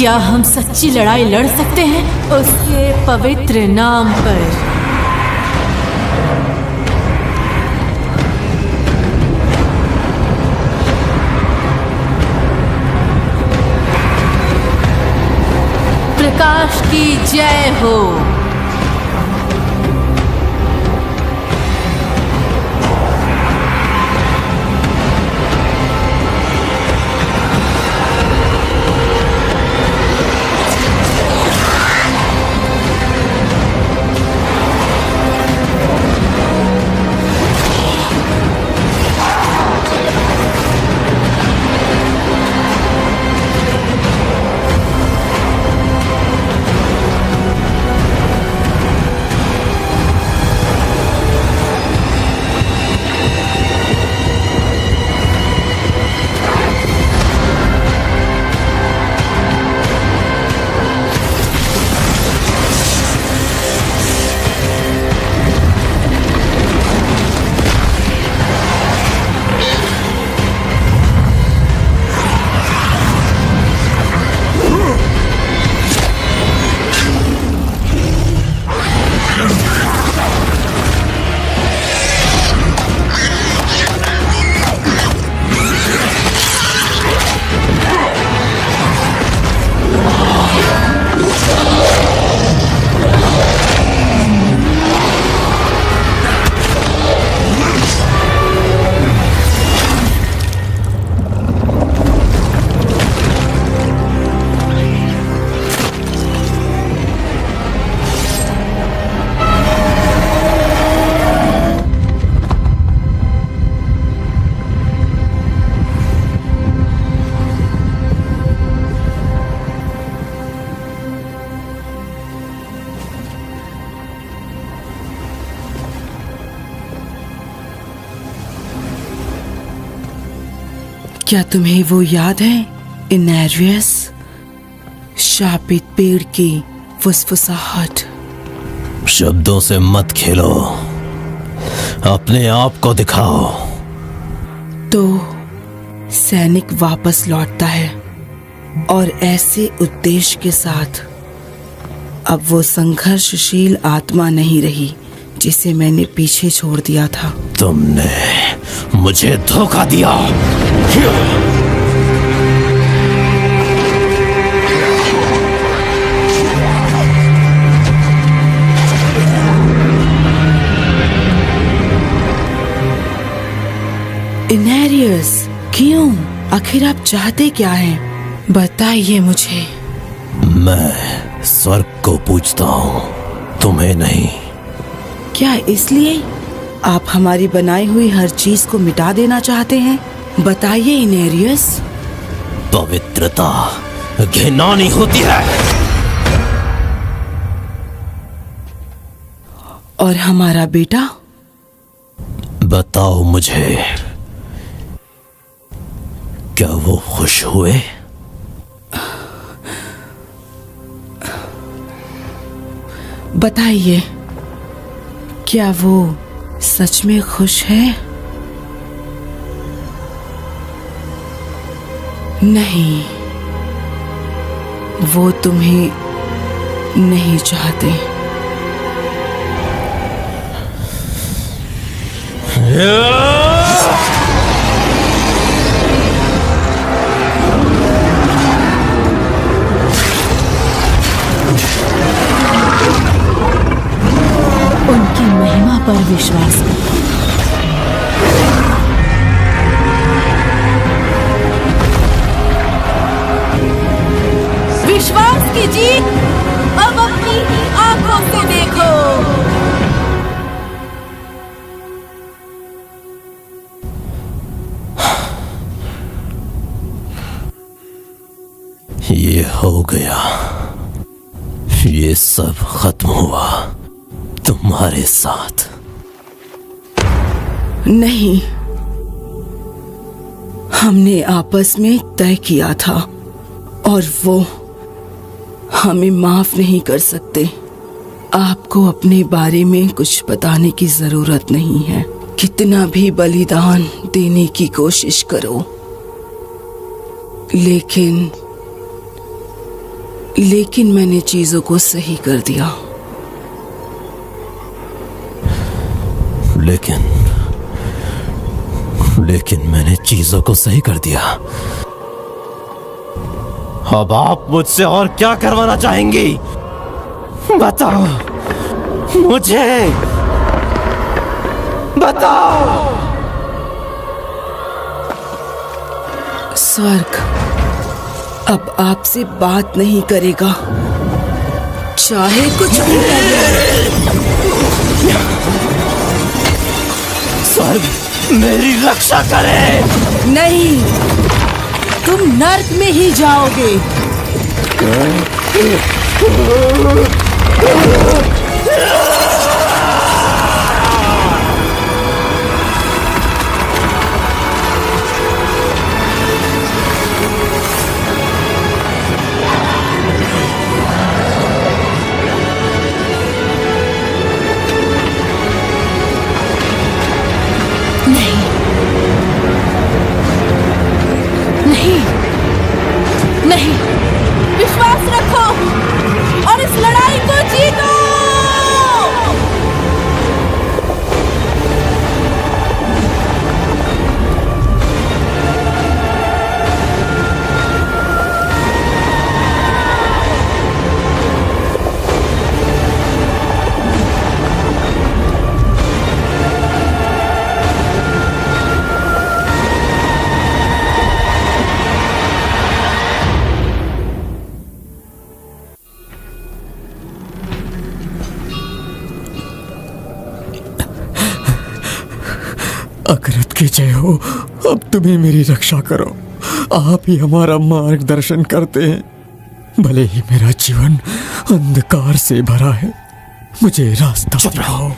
क्या हम सच्ची लड़ाई लड़ सकते हैं उसके पवित्र नाम पर? प्रकाश की जय हो। क्या तुम्हें वो याद है इनेरियस? शापित पेड़ की फुसफुसाहट। शब्दों से मत खेलो, अपने आप को दिखाओ। तो सैनिक वापस लौटता है और ऐसे उद्देश्य के साथ। अब वो संघर्षशील आत्मा नहीं रही जिसे मैंने पीछे छोड़ दिया था। तुमने मुझे धोखा दिया। इनेरियस, क्यों? आखिर आप चाहते क्या हैं? बताइए मुझे। मैं स्वर्ग को पूजता हूँ, तुम्हें नहीं। क्या इसलिए आप हमारी बनाई हुई हर चीज को मिटा देना चाहते हैं? बताइए इनेरियस। पवित्रता घिनौनी होती है। और हमारा बेटा? बताओ मुझे, क्या वो खुश हुए? बताइए, क्या वो सच में खुश है? नहीं, वो तुम्हें नहीं चाहते। उनकी महिमा पर विश्वास करो। विश्वास कीजिए, अब अपनी आंखों से देखो। ये हो गया, ये सब खत्म हुआ तुम्हारे साथ। नहीं, हमने आपस में तय किया था और वो हमें माफ नहीं कर सकते। आपको अपने बारे में कुछ बताने की जरूरत नहीं है। कितना भी बलिदान देने की कोशिश करो, लेकिन लेकिन मैंने चीजों को सही कर दिया। लेकिन मैंने चीजों को सही कर दिया। अब आप मुझसे और क्या करवाना चाहेंगी? बताओ मुझे, बताओ। स्वर्ग अब आपसे बात नहीं करेगा, चाहे कुछ भी कर लो। स्वर्ग मेरी रक्षा करे। नहीं, तुम नर्क में ही जाओगे। नहीं, विश्वास रखो और इस लड़ाई को जीतो। अकरत की जय हो। अब तुम्हें मेरी रक्षा करो, आप ही हमारा मार्गदर्शन करते हैं। भले ही मेरा जीवन अंधकार से भरा है, मुझे रास्ता दिखाओ,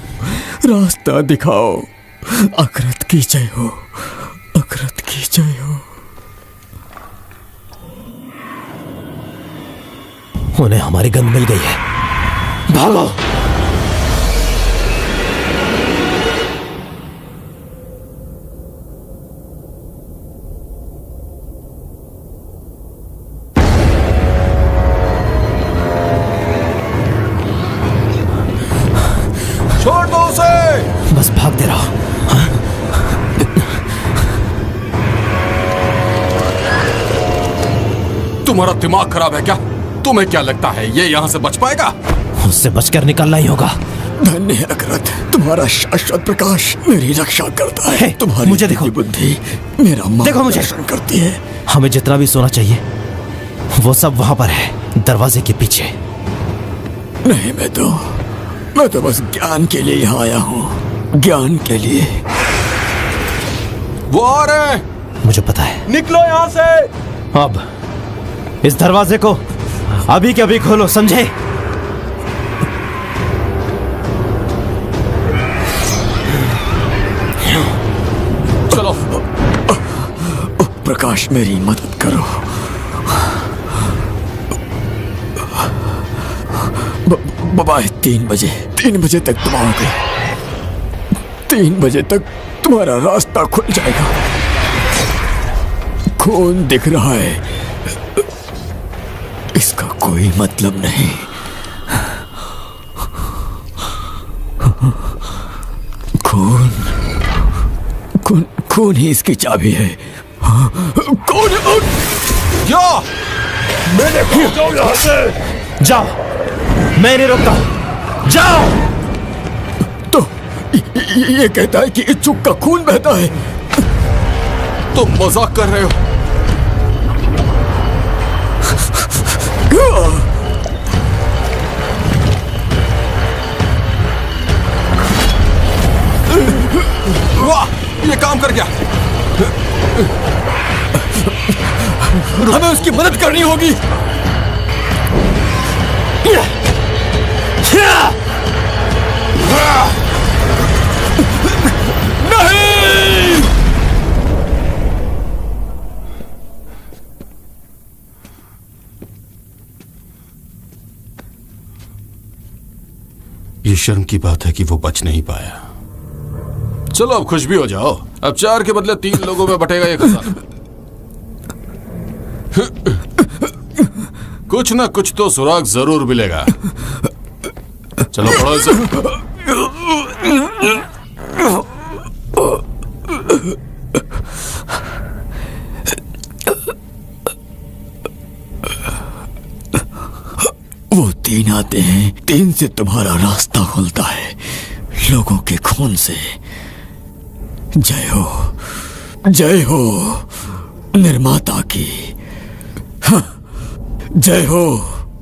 रास्ता दिखाओ। अकरत की जय हो, अकरत की जय हो। उन्हें हमारी गंध मिल गई है, भागो। छोड़ दो उसे। बस भागते रहो। तुम्हारा दिमाग खराब है क्या? तुम्हें क्या लगता है ये यहाँ से बच पाएगा? उससे बचकर निकलना ही होगा। धन्य है अकरत, तुम्हारा शाश्वत प्रकाश मेरी रक्षा करता है। तुम्हारी मुझे देखो, बुद्धि मेरा मार्गदर्शन करती है। हमें जितना भी सोना चाहिए वो सब वहां पर है, दरवाजे के पीछे। नहीं, मैं तो बस ज्ञान के लिए यहाँ आया हूँ, ज्ञान के लिए। वो आ रहे हैं। मुझे पता है। निकलो यहाँ से। अब इस दरवाजे को अभी के अभी खोलो, समझे? चलो। प्रकाश मेरी मदद करो। बाय 3 बजे तक तुम आओगे। 3 बजे तक तुम्हारा रास्ता खुल जाएगा। खून दिख रहा है, इसका कोई मतलब नहीं। खून ही इसकी चाबी है। कौन? क्या? मैंने कहा जाओ यहाँ से। जाओ, मैं नहीं रोकता, जाओ। तो ये कहता है कि इच्छुक का खून बहता है। तुम मजाक कर रहे हो? वाह, ये काम कर गया। हमें उसकी मदद करनी होगी। नहीं! ये शर्म की बात है कि वो बच नहीं पाया। चलो अब खुश भी हो जाओ। अब 4 के बदले 3 लोगों में बटेगा ये खजाना। कुछ ना कुछ तो सुराग जरूर मिलेगा। चलो पढ़ो इसे। वो 3 आते हैं, 3 से तुम्हारा रास्ता खुलता है, लोगों के खून से। जय हो, जय हो निर्माता की। हाँ, जय हो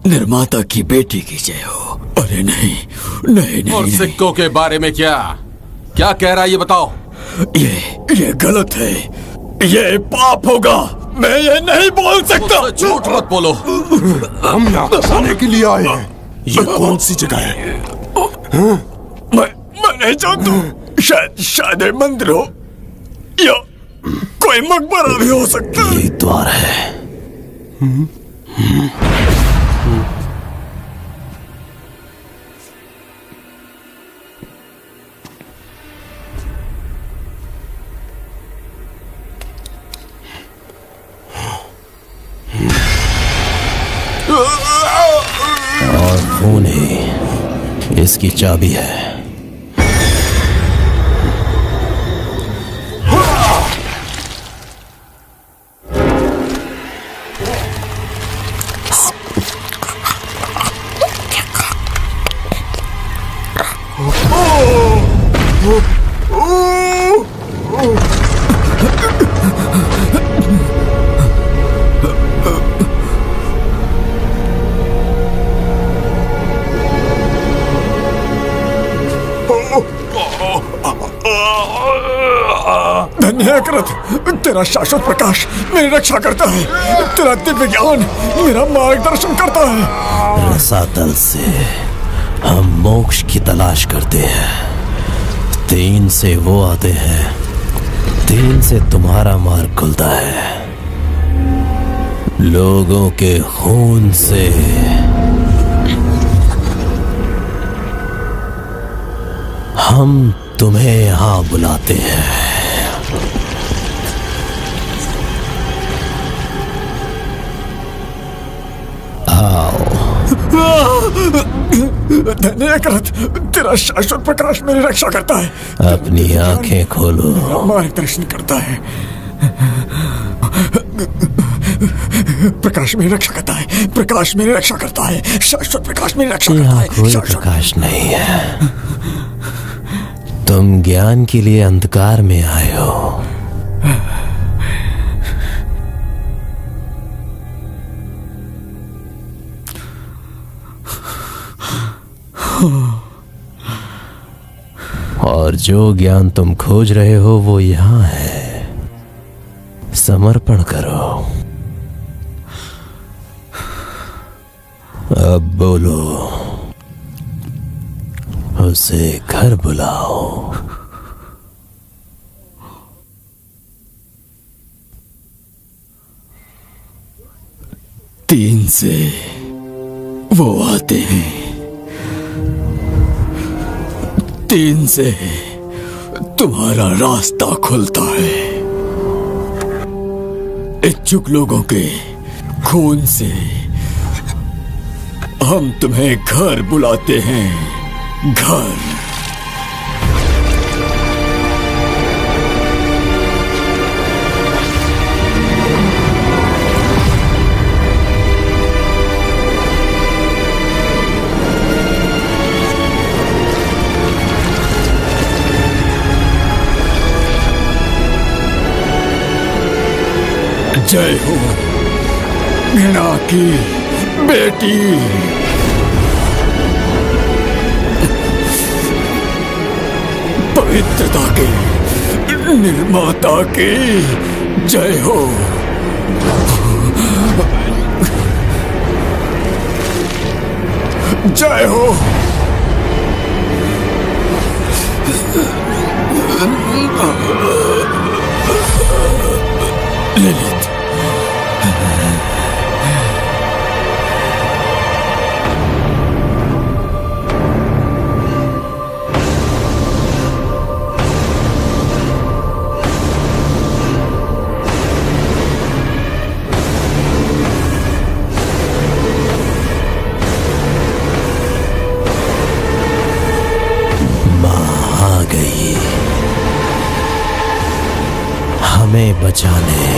निर्माता की बेटी की जय हो। अरे नहीं नहीं नहीं, और नहीं। सिक्कों के बारे में क्या क्या कह रहा है ये बताओ। ये गलत है, ये पाप होगा। मैं ये नहीं बोल सकता। झूठ मत बोलो। हम यहाँ फंसाने के लिए आए हैं। ये कौन सी जगह है? मैं नहीं जानता। शायद ये मंदिर हो या कोई मकबरा भी हो सकता है। ये द्वार है। और खून ही इसकी चाबी है। धन्यकृत, तेरा शाश्वत प्रकाश मेरी रक्षा करता है। तेरा दिव्य ज्ञान मेरा मार्गदर्शन करता है। रसातल से हम मोक्ष की तलाश करते हैं। 3 से वो आते हैं, 3 से तुम्हारा मार्ग खुलता है। लोगों के खून से हम तुम्हें यहां बुलाते हैं। धन्यकृत, तेरा शाश्वत प्रकाश मेरी रक्षा करता है। अपनी आंखें खोलो। मार्गदर्शन करता है। प्रकाश मेरी रक्षा करता है। प्रकाश मेरी रक्षा करता है। शाश्वत प्रकाश मेरी रक्षा करता यहाँ है। कोई प्रकाश नहीं है। तुम ज्ञान के लिए अंधकार में आए हो। और जो ज्ञान तुम खोज रहे हो वो यहां है। समर्पण करो। अब बोलो, उसे घर बुलाओ। तीन से वो आते हैं, 3 से तुम्हारा रास्ता खुलता है। इच्छुक लोगों के खून से हम तुम्हें घर बुलाते हैं। घर। जय हो घृणा की बेटी। पवित्रता के निर्माता की जय हो। जय हो। ललित, हमें बचाने।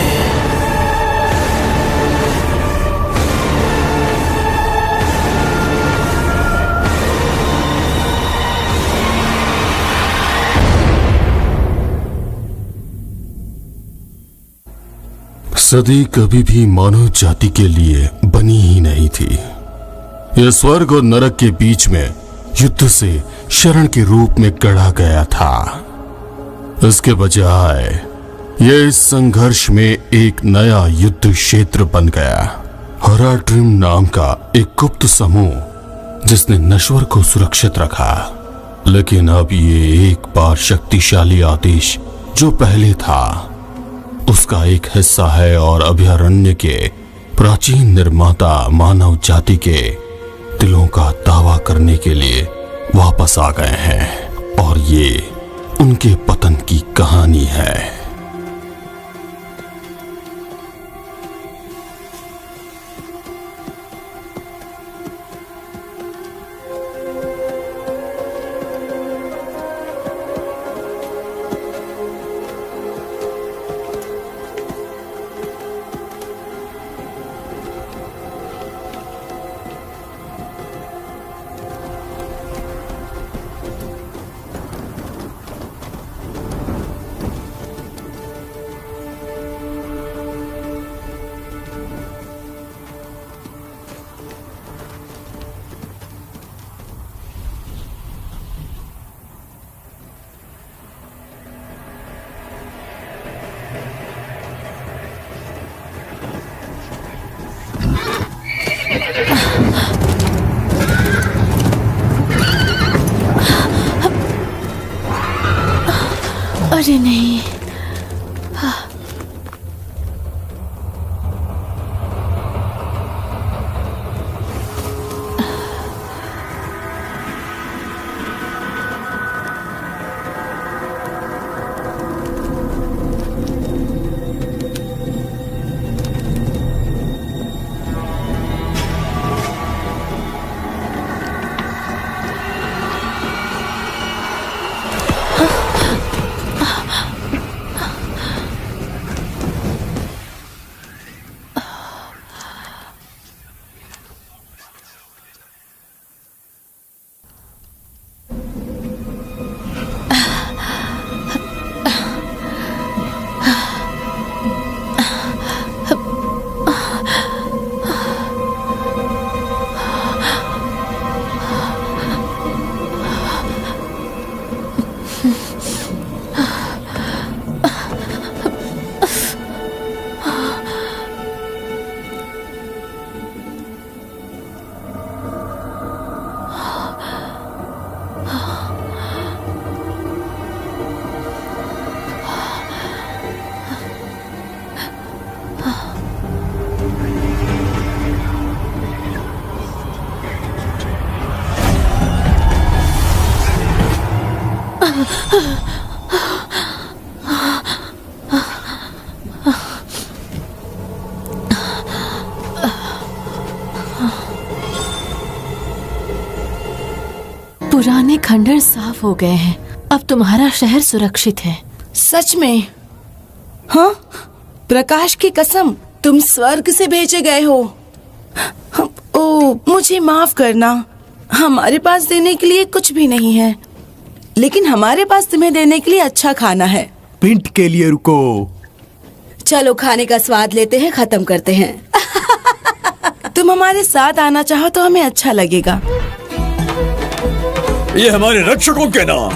सदी कभी भी मानव जाति के लिए बनी ही नहीं थी। यह स्वर्ग और नरक के बीच में युद्ध से शरण के रूप में गढ़ा गया था। इसके बजाय यह इस संघर्ष में एक नया युद्ध क्षेत्र बन गया। हराट्रिम नाम का एक गुप्त समूह जिसने नश्वर को सुरक्षित रखा, लेकिन अब ये एक बार शक्तिशाली आदेश जो पहले था उसका एक हिस्सा है और अभयारण्य के प्राचीन निर्माता मानव जाति के दिलों का दावा करने के लिए वापस आ गए हैं और ये उनके पतन की कहानी है। अरे नहीं, पुराने खंडर साफ हो गए हैं। अब तुम्हारा शहर सुरक्षित है। सच में? हाँ, प्रकाश की कसम, तुम स्वर्ग से भेजे गए हो। ओ, मुझे माफ करना, हमारे पास देने के लिए कुछ भी नहीं है, लेकिन हमारे पास तुम्हें देने के लिए अच्छा खाना है। पिंट के लिए रुको। चलो खाने का स्वाद लेते हैं, खत्म करते हैं। तुम हमारे साथ आना चाहो तो हमें अच्छा लगेगा। ये हमारे रक्षकों के नाम।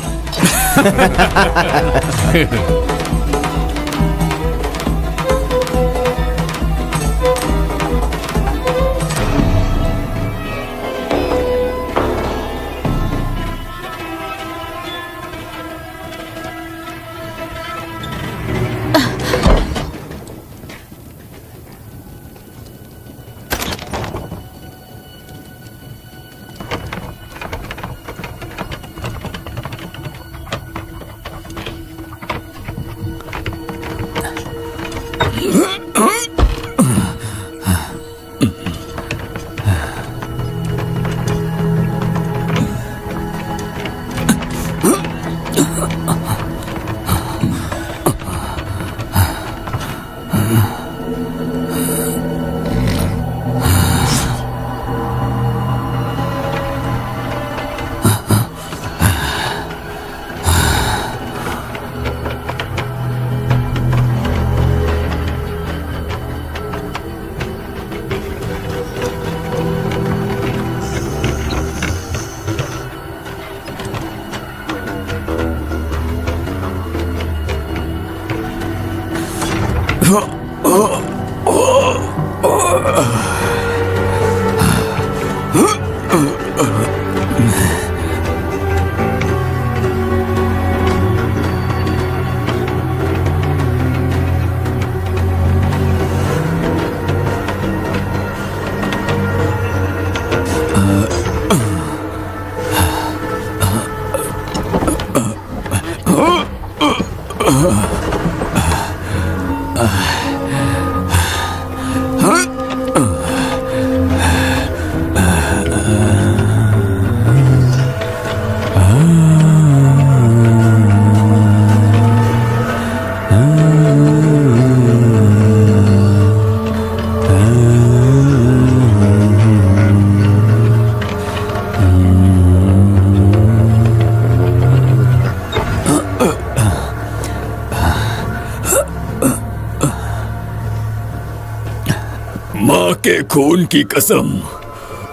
माँ के खून की कसम,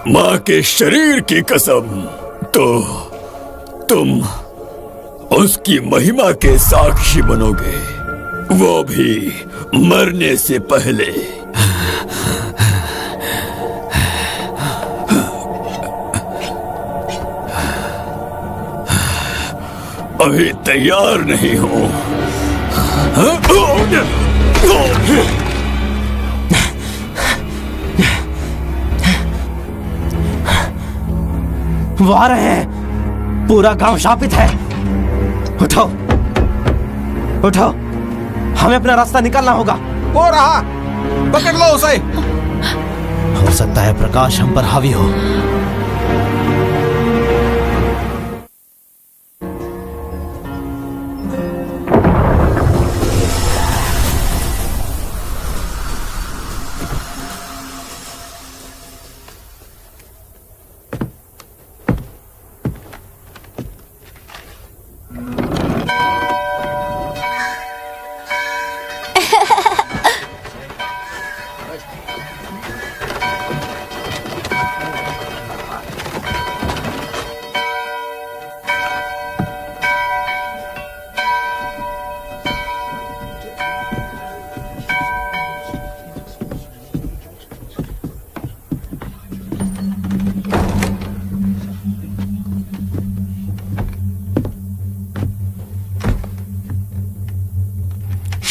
माँ के शरीर की कसम, तो तुम उसकी महिमा के साक्षी बनोगे, वो भी मरने से पहले। अभी तैयार नहीं हो। वो आ रहे हैं, पूरा गांव शापित है। उठो उठो, हमें अपना रास्ता निकालना होगा। वो रहा, पकड़ लो उसे। हो सकता है प्रकाश हम पर हावी हो।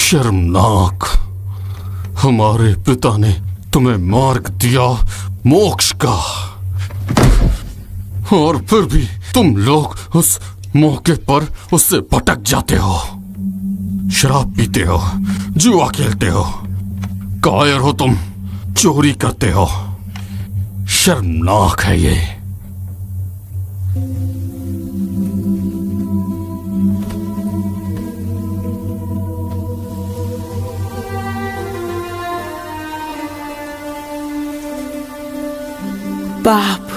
शर्मनाक, हमारे पिता ने तुम्हें मार्ग दिया मोक्ष का, और फिर भी तुम लोग उस मौके पर उससे भटक जाते हो। शराब पीते हो, जुआ खेलते हो, कायर हो तुम, चोरी करते हो। शर्मनाक है ये। बाप,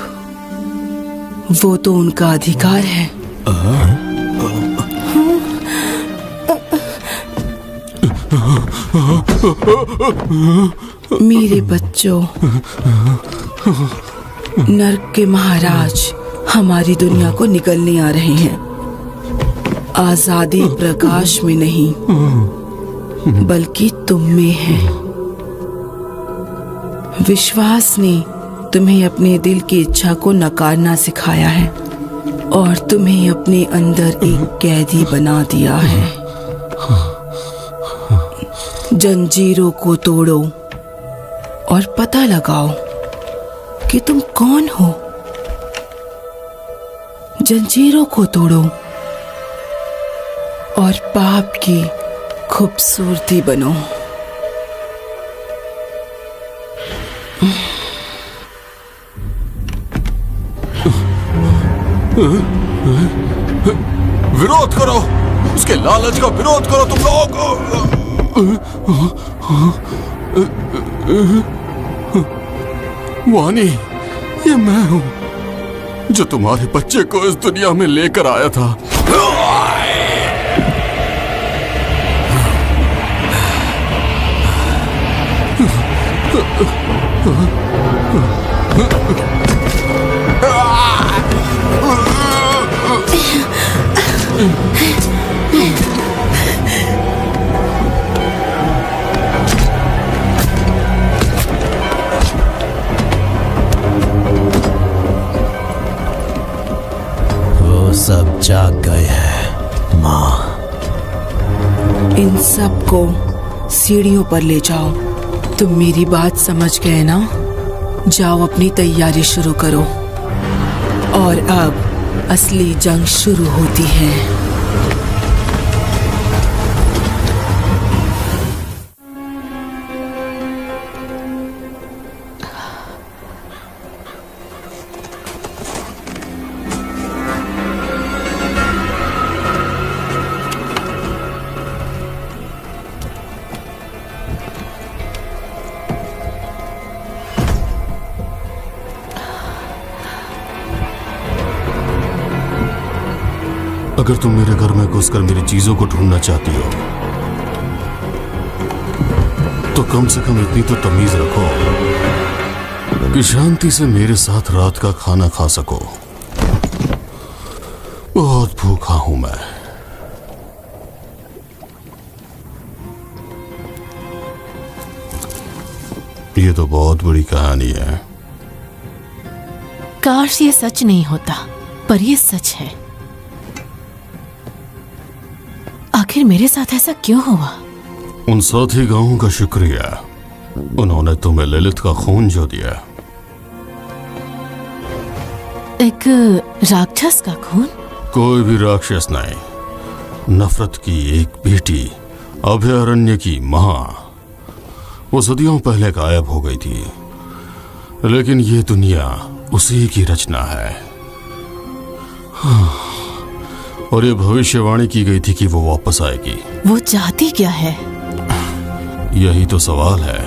वो तो उनका अधिकार है। मेरे बच्चों, नर्क के महाराज हमारी दुनिया को निगलने आ रहे हैं। आजादी प्रकाश में नहीं, बल्कि तुम में है। विश्वास ने तुम्हें अपने दिल की इच्छा को नकारना सिखाया है और तुम्हें अपने अंदर एक कैदी बना दिया है। जंजीरों को तोड़ो और पता लगाओ कि तुम कौन हो। जंजीरों को तोड़ो और पाप की खूबसूरती बनो। विरोध करो, उसके लालच का विरोध करो तुम लोग। वानी, ये मैं हूं जो तुम्हारे बच्चे को इस दुनिया में लेकर आया था। सब जाग गए हैं माँ। इन सब को सीढ़ियों पर ले जाओ। तुम मेरी बात समझ गए ना? जाओ अपनी तैयारी शुरू करो। और अब असली जंग शुरू होती है। अगर तुम मेरे घर में घुसकर मेरी चीजों को ढूंढना चाहती हो तो कम से कम इतनी तो तमीज रखो कि शांति से मेरे साथ रात का खाना खा सको। बहुत भूखा हूं मैं। ये तो बहुत बड़ी कहानी है। काश ये सच नहीं होता, पर ये सच है। आखिर मेरे साथ ऐसा क्यों हुआ? उन साथी गांवों का शुक्रिया, उन्होंने तुम्हें ललित का खून जो दिया। एक राक्षस का खून? कोई भी राक्षस नहीं, नफरत की एक बेटी, अभयारण्य की मां। वो सदियों पहले गायब हो गई थी, लेकिन ये दुनिया उसी की रचना है। और ये भविष्यवाणी की गई थी कि वो वापस आएगी। वो चाहती क्या है? यही तो सवाल है।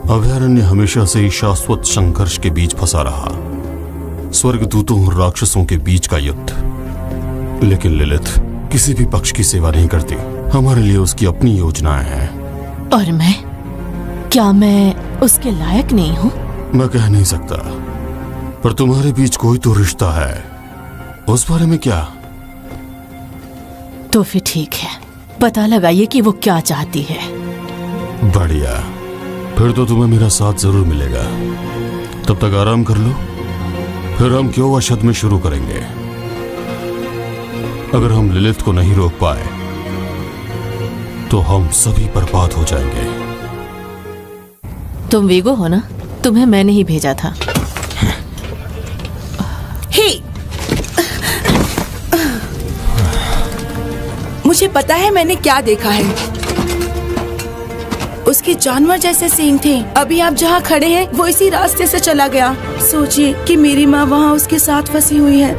अभयारण्य हमेशा से ही शाश्वत संघर्ष के बीच फंसा रहा, स्वर्गदूतों और राक्षसों के बीच का युद्ध। लेकिन लिलिथ किसी भी पक्ष की सेवा नहीं करती। हमारे लिए उसकी अपनी योजनाएं हैं। और मैं? क्या मैं उसके लायक नहीं हूँ? मैं कह नहीं सकता, पर तुम्हारे बीच कोई तो रिश्ता है। उस बारे में क्या? तो फिर ठीक है, पता लगाइए कि वो क्या चाहती है। बढ़िया, फिर तो तुम्हें मेरा साथ जरूर मिलेगा। तब तक आराम कर लो, फिर हम क्यों वशद में शुरू करेंगे। अगर हम लिलिथ को नहीं रोक पाए तो हम सभी बर्बाद हो जाएंगे। तुम वीगो हो ना? तुम्हें मैंने ही भेजा था। हे, मुझे पता है मैंने क्या देखा है। उसके जानवर जैसे सींग थे। अभी आप जहाँ खड़े हैं वो इसी रास्ते से चला गया। सोचिए कि मेरी माँ वहाँ उसके साथ फंसी हुई है।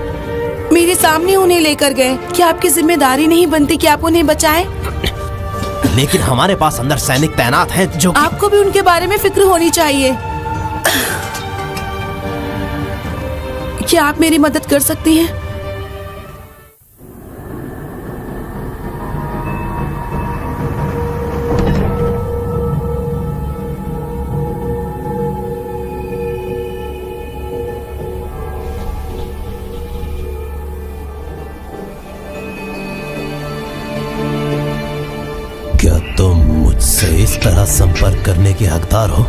मेरे सामने उन्हें लेकर गए। क्या आपकी जिम्मेदारी नहीं बनती कि आप उन्हें बचाएं? लेकिन हमारे पास अंदर सैनिक तैनात हैं जो आपको भी उनके बारे में फिक्र होनी चाहिए। क्या आप मेरी मदद कर सकती हैं? क्या तुम मुझसे इस तरह संपर्क करने के हकदार हो?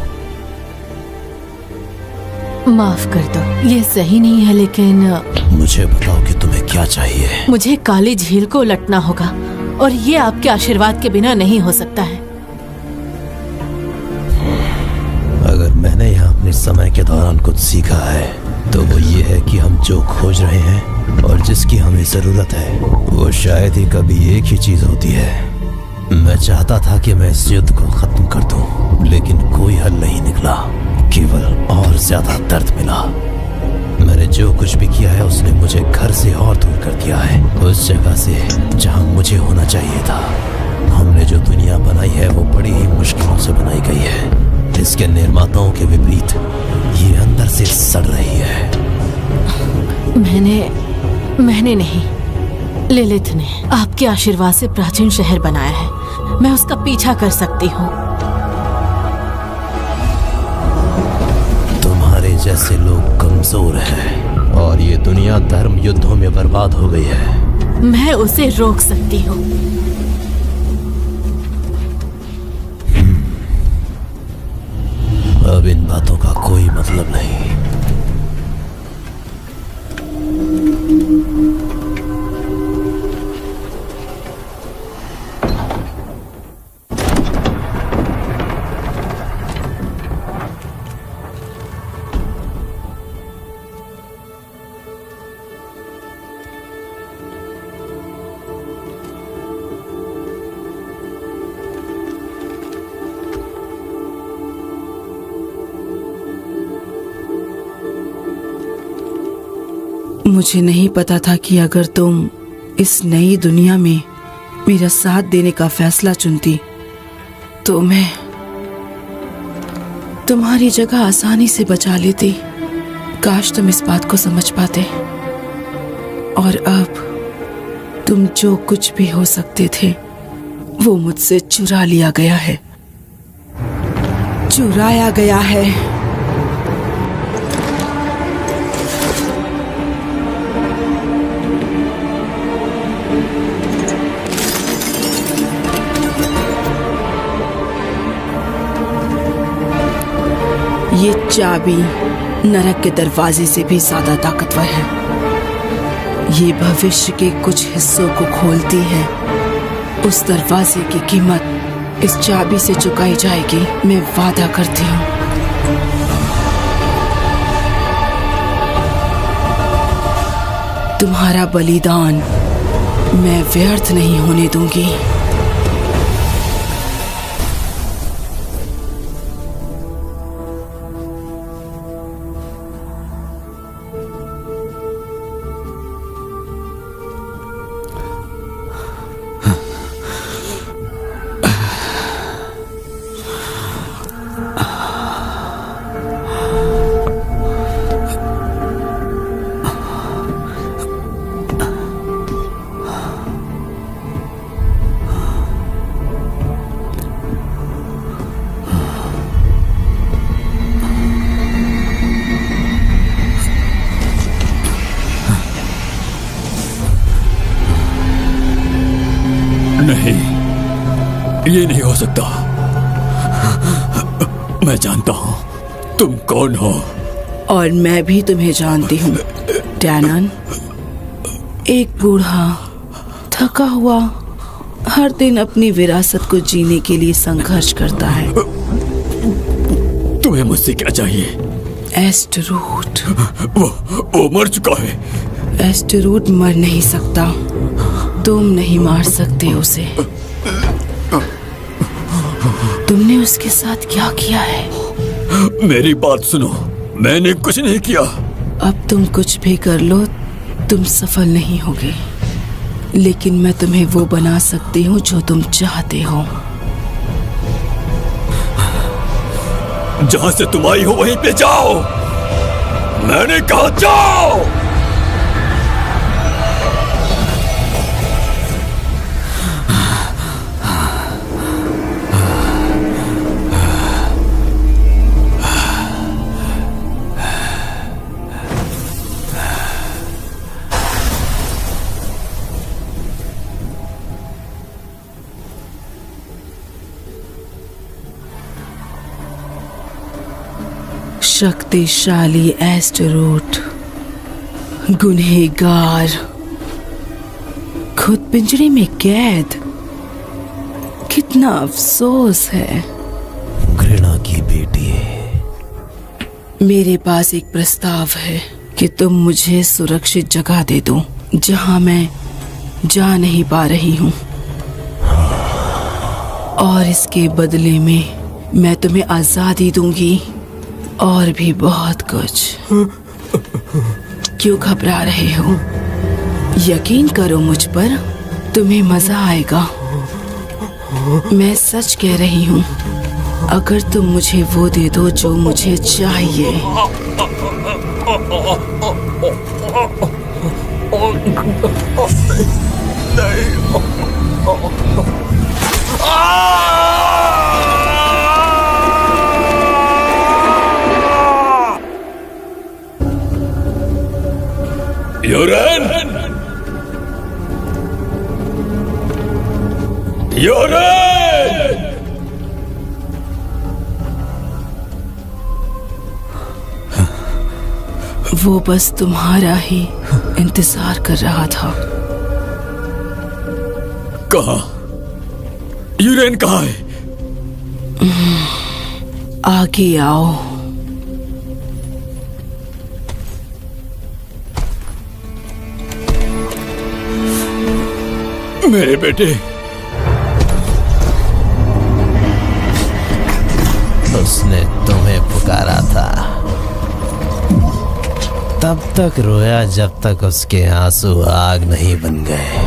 माफ कर दो, ये सही नहीं है, लेकिन मुझे बताओ कि तुम्हें क्या चाहिए। मुझे काली झील को उलटना होगा और ये आपके आशीर्वाद के बिना नहीं हो सकता है। अगर मैंने यहाँ अपने समय के दौरान कुछ सीखा है तो वो ये है कि हम जो खोज रहे हैं और जिसकी हमें जरूरत है वो शायद ही कभी एक ही चीज होती है। मैं चाहता था कि मैं इस युद्ध को खत्म कर दूं, लेकिन कोई हल नहीं निकला, केवल और ज्यादा दर्द मिला। मैंने जो कुछ भी किया है उसने मुझे घर से और दूर कर दिया है, उस जगह से जहां मुझे होना चाहिए था। हमने जो दुनिया बनाई है वो बड़ी ही मुश्किलों से बनाई गई है। इसके निर्माताओं के विपरीत ये अंदर से सड़ रही है। मैंने नहीं, लिलिथ ने आपके आशीर्वाद से प्राचीन शहर बनाया है। मैं उसका पीछा कर सकती हूँ। तुम्हारे जैसे लोग कमजोर हैं और ये दुनिया धर्म युद्धों में बर्बाद हो गई है। मैं उसे रोक सकती हूँ। अब इन बातों का कोई मतलब नहीं। मुझे नहीं पता था कि अगर तुम इस नई दुनिया में मेरा साथ देने का फैसला चुनती तो मैं तुम्हारी जगह आसानी से बचा लेती। काश तुम इस बात को समझ पाते। और अब तुम जो कुछ भी हो सकते थे वो मुझसे चुरा लिया गया है, चुराया गया है। ये चाबी नरक के दरवाजे से भी ज्यादा ताकतवर है। ये भविष्य के कुछ हिस्सों को खोलती है। उस दरवाजे की कीमत इस चाबी से चुकाई जाएगी, मैं वादा करती हूँ। तुम्हारा बलिदान मैं व्यर्थ नहीं होने दूंगी। नहीं, ये नहीं हो सकता। मैं जानता हूं तुम कौन हो। और मैं भी तुम्हें जानती हूँ डैनन। एक बूढ़ा थका हुआ हर दिन अपनी विरासत को जीने के लिए संघर्ष करता है। तुम्हें मुझसे क्या चाहिए? एस्टरूट। वो मर चुका है। एस्टरूट मर नहीं सकता, तुम नहीं मार सकते उसे। तुमने उसके साथ क्या किया है? मेरी बात सुनो, मैंने कुछ नहीं किया। अब तुम कुछ भी कर लो, तुम सफल नहीं होगे। लेकिन मैं तुम्हें वो बना सकती हूँ जो तुम चाहते हो। जहां से तुम आई हो वहीं पे जाओ। मैंने कहा जाओ। शक्तिशाली एस्टरूट, गुनहगार, खुद पिंजरे में कैद। कितना अफसोस है। घृणा की बेटी। मेरे पास एक प्रस्ताव है कि तुम मुझे सुरक्षित जगह दे दो जहां मैं जा नहीं पा रही हूँ, और इसके बदले में मैं तुम्हें आजादी दूंगी और भी बहुत कुछ। क्यों घबरा रहे हो? यकीन करो मुझ पर, तुम्हें मजा आएगा। मैं सच कह रही हूँ। अगर तुम मुझे वो दे दो जो मुझे चाहिए। यूरेन! यूरेन! वो बस तुम्हारा ही इंतजार कर रहा था। कहाँ? यूरेन कहाँ है? आगे आओ। मेरे बेटे। उसने तुम्हें पुकारा था, तब तक रोया जब तक उसके आंसू आग नहीं बन गए।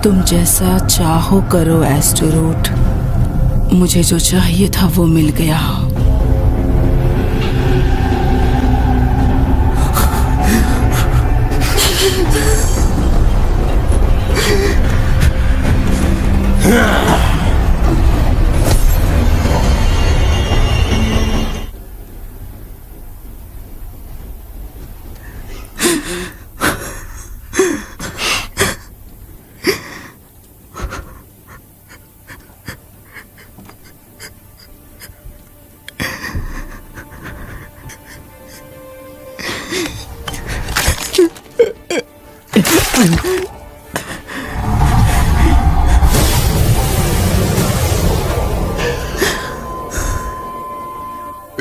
तुम जैसा चाहो करो एस्टोरूट। मुझे जो चाहिए था वो मिल गया।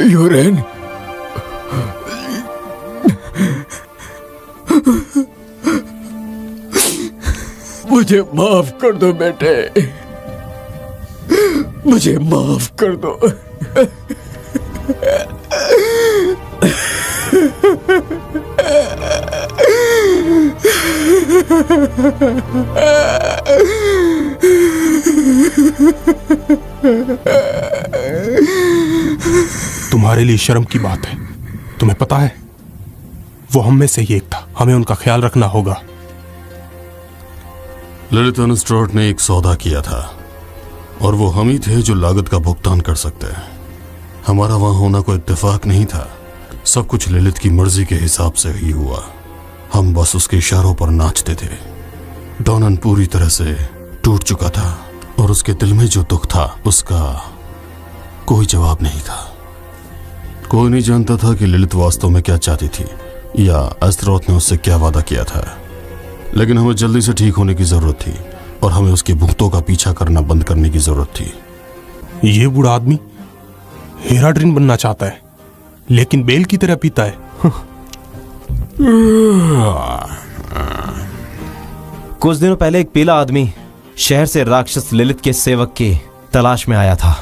यूरेन, मुझे माफ कर दो बेटे, मुझे माफ कर दो। तुम्हारे लिए शर्म की बात है। तुम्हें पता है, वो हम में से ही एक था। हमें उनका ख्याल रखना होगा। ललित अनुस्ट्रोट ने एक सौदा किया था और वो हम ही थे जो लागत का भुगतान कर सकते हैं। हमारा वहां होना कोई इत्तेफाक नहीं था। सब कुछ ललित की मर्जी के हिसाब से ही हुआ। हम बस उसके इशारों पर नाचते थे। डॉनन पूरी तरह से टूट चुका था और उसके दिल में जो दुख था उसका कोई जवाब नहीं था। कोई नहीं जानता था कि ललित वास्तव में क्या चाहती थी या एस्टरोथ ने उससे क्या वादा किया था। लेकिन हमें जल्दी से ठीक होने की जरूरत थी और हमें उसके भुगतों का पीछा करना बंद करने की जरूरत थी। ये बूढ़ा आदमी हेराड्रिन बनना चाहता है, लेकिन बेल की तरह पीता है। कुछ दिनों पहले एक पीला आदमी शहर से राक्षस ललित के सेवक की तलाश में आया था।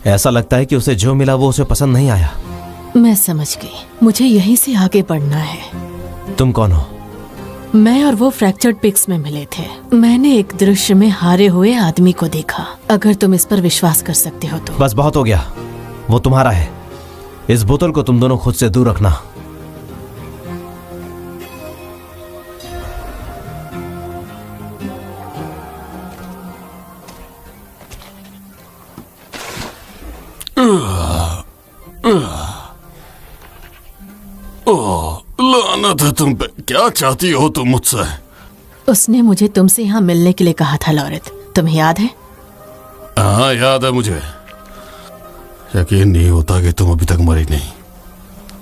ऐसा लगता है कि उसे जो मिला वो उसे पसंद नहीं आया। मैं समझ गई, मुझे यहीं से आगे बढ़ना है। तुम कौन हो? मैं और वो फ्रैक्चर्ड पिक्स में मिले थे। मैंने एक दृश्य में हारे हुए आदमी को देखा। अगर तुम इस पर विश्वास कर सकते हो तो। बस बहुत हो गया, वो तुम्हारा है। इस बोतल को तुम दोनों खुद से दूर रखना। लानत है तुम पे। क्या चाहती हो तुम मुझसे? उसने मुझे तुमसे यहाँ मिलने के लिए कहा था लॉरेथ, तुम्हें याद है? हाँ याद है मुझे। यकीन नहीं होता कि तुम अभी तक मरी नहीं।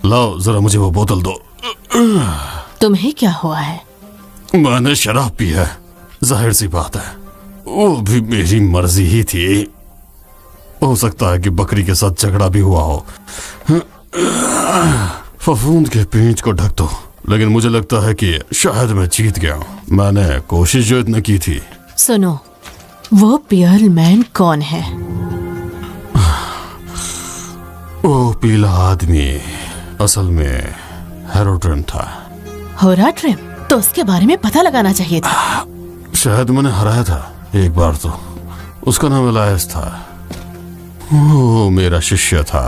लाओ जरा मुझे वो बोतल दो। तुम्हें क्या हुआ है? मैंने शराब पी है, जाहिर सी बात है। वो भी मेरी मर्जी ही थी। हो सकता है कि बकरी के साथ झगड़ा भी हुआ हो। फफूंद के पींच को ढक दो। लेकिन मुझे लगता है कि शायद मैं जीत गया हूं। मैंने कोशिश जो इतनी की थी। सुनो, वो पियल मैन कौन है? वो पीला आदमी असल में हेरोड्रिन था। हेरोड्रिन? तो उसके बारे में पता लगाना चाहिए था। शायद मैंने हराया था एक बार तो। उसका नाम एलायस था। वो मेरा शिष्य था।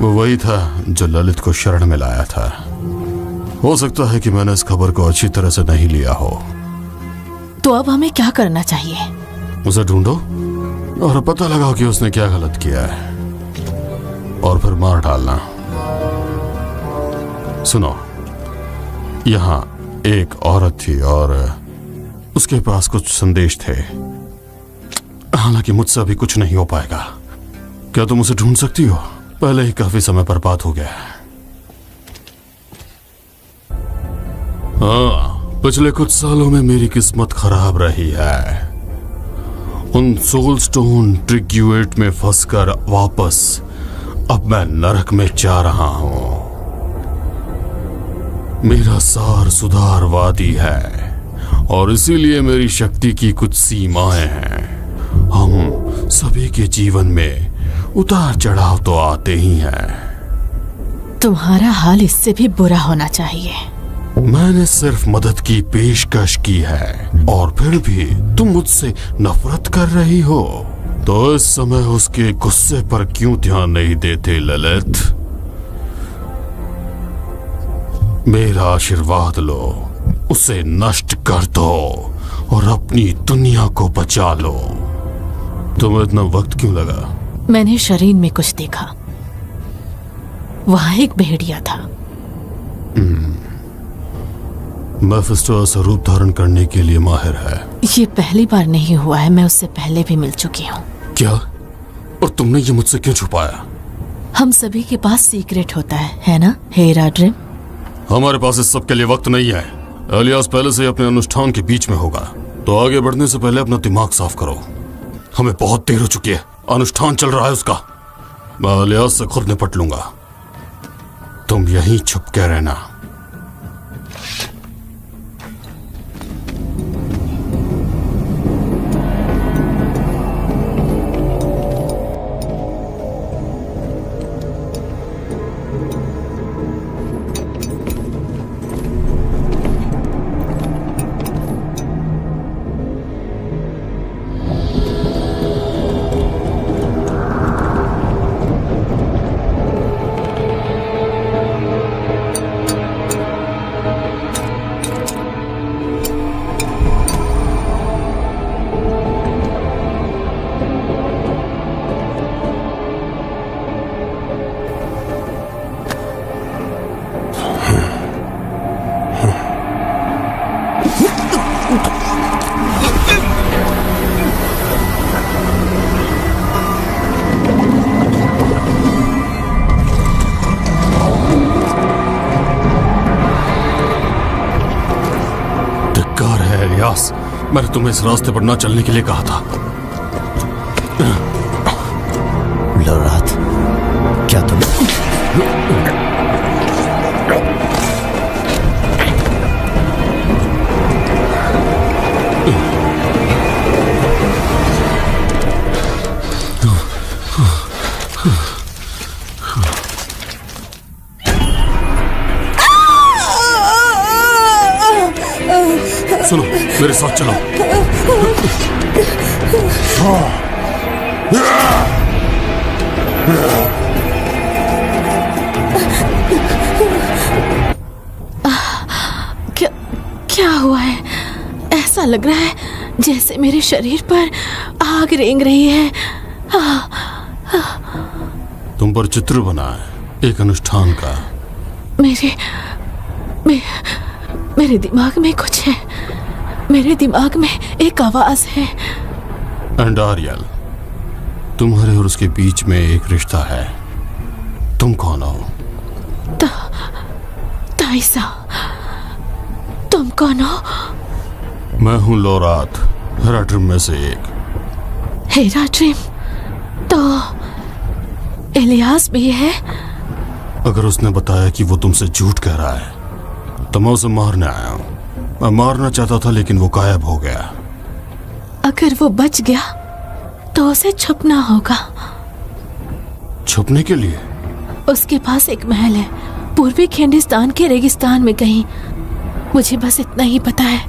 वो वही था जो ललित को शरण में लाया था। हो सकता है कि मैंने इस खबर को अच्छी तरह से नहीं लिया हो। तो अब हमें क्या करना चाहिए? उसे ढूंढो और पता लगाओ कि उसने क्या गलत किया है और फिर मार डालना। सुनो, यहाँ एक औरत थी और उसके पास कुछ संदेश थे। हालांकि मुझसे अभी कुछ नहीं हो पाएगा। क्या तुम उसे ढूंढ सकती हो? पहले ही काफी समय बर्बाद हो गया है। हाँ, पिछले कुछ सालों में मेरी किस्मत खराब रही है। उन सोलस्टोन ट्रिग्यूएट में फंसकर वापस अब मैं नरक में जा रहा हूं। मेरा सार सुधारवादी है और इसीलिए मेरी शक्ति की कुछ सीमाएं हैं। हम सभी के जीवन में उतार चढ़ाव तो आते ही हैं। तुम्हारा हाल इससे भी बुरा होना चाहिए। मैंने सिर्फ मदद की पेशकश की है और फिर भी तुम मुझसे नफरत कर रही हो। तो इस समय उसके गुस्से पर क्यों ध्यान नहीं देते ललित? मेरा आशीर्वाद लो, उसे नष्ट कर दो और अपनी दुनिया को बचा लो। तुम्हें इतना वक्त क्यों लगा? मैंने शरीर में कुछ देखा। वहां एक भेड़िया था। मेफिस्टो स्वरूप धारण करने के लिए माहिर है। ये पहली बार नहीं हुआ है, मैं उससे पहले भी मिल चुकी हूँ। क्या? और तुमने ये मुझसे क्यों छुपाया? हम सभी के पास सीक्रेट होता है ना हेरा ड्रीम? हमारे पास इस सब के लिए वक्त नहीं है। एलियास पहले से अपने अनुष्ठान के बीच में होगा, तो आगे बढ़ने से पहले अपना दिमाग साफ करो। हमें बहुत देर हो चुकी है, अनुष्ठान चल रहा है उसका। मैं एलियास से खुद निपट लूंगा, तुम यहीं छुप के रहना। मैंने तुम्हें इस रास्ते पर न चलने के लिए कहा था। लोराथ, क्या तुम सुनो, मेरे साथ चलो। क्या हुआ है? ऐसा लग रहा है जैसे मेरे शरीर पर आग रेंग रही है। तुम पर चित्र बना है एक अनुष्ठान का। मेरे दिमाग में कुछ है। मेरे दिमाग में एक आवाज है। एंडारियल, तुम्हारे और उसके बीच में एक रिश्ता है। तुम कौन हो? ताइसा, तुम कौन हो? मैं हूँ लोराथ, हेरा ड्रीम में से एक। हेरा ड्रीम? तो एलियास भी है? अगर उसने बताया कि वो तुमसे झूठ कह रहा है तो मैं उसे मारने आया हूँ। मैं मारना चाहता था लेकिन वो गायब हो गया। अगर वो बच गया तो उसे छुपना होगा। छुपने के लिए? उसके पास एक महल है पूर्वी खिंडिस्तान के रेगिस्तान में कहीं। मुझे बस इतना ही पता है।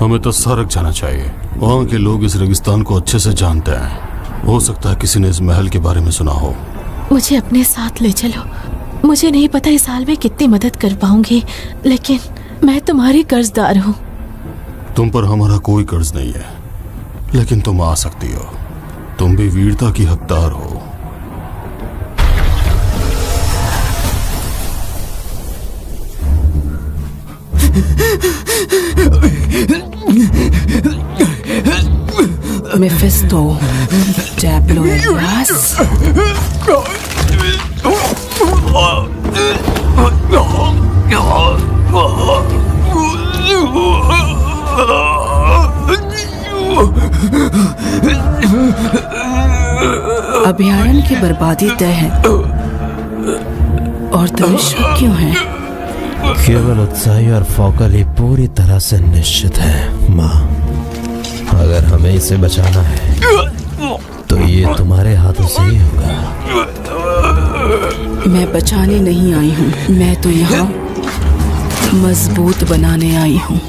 हमें तो सरक जाना चाहिए। वहाँ के लोग इस रेगिस्तान को अच्छे से जानते हैं। हो सकता है किसी ने इस महल के बारे में सुना हो। मुझे अपने साथ ले चलो। मुझे नहीं पता इस साल में कितनी मदद कर पाऊंगी, लेकिन मैं तुम्हारी कर्जदार हूँ। तुम पर हमारा कोई कर्ज नहीं है, लेकिन तुम आ सकती हो। तुम भी वीरता की हकदार हो। मेफिस्टो, टैब्लो एलियास। अभयारण्य की बर्बादी तय है और दर्शक क्यों हैं? केवल उत्साही और फौकली पूरी तरह से निश्चित है माँ। अगर हमें इसे बचाना है तो ये तुम्हारे हाथों से ही होगा। मैं बचाने नहीं आई हूँ, मैं तो यहाँ मजबूत बनाने आई हूँ।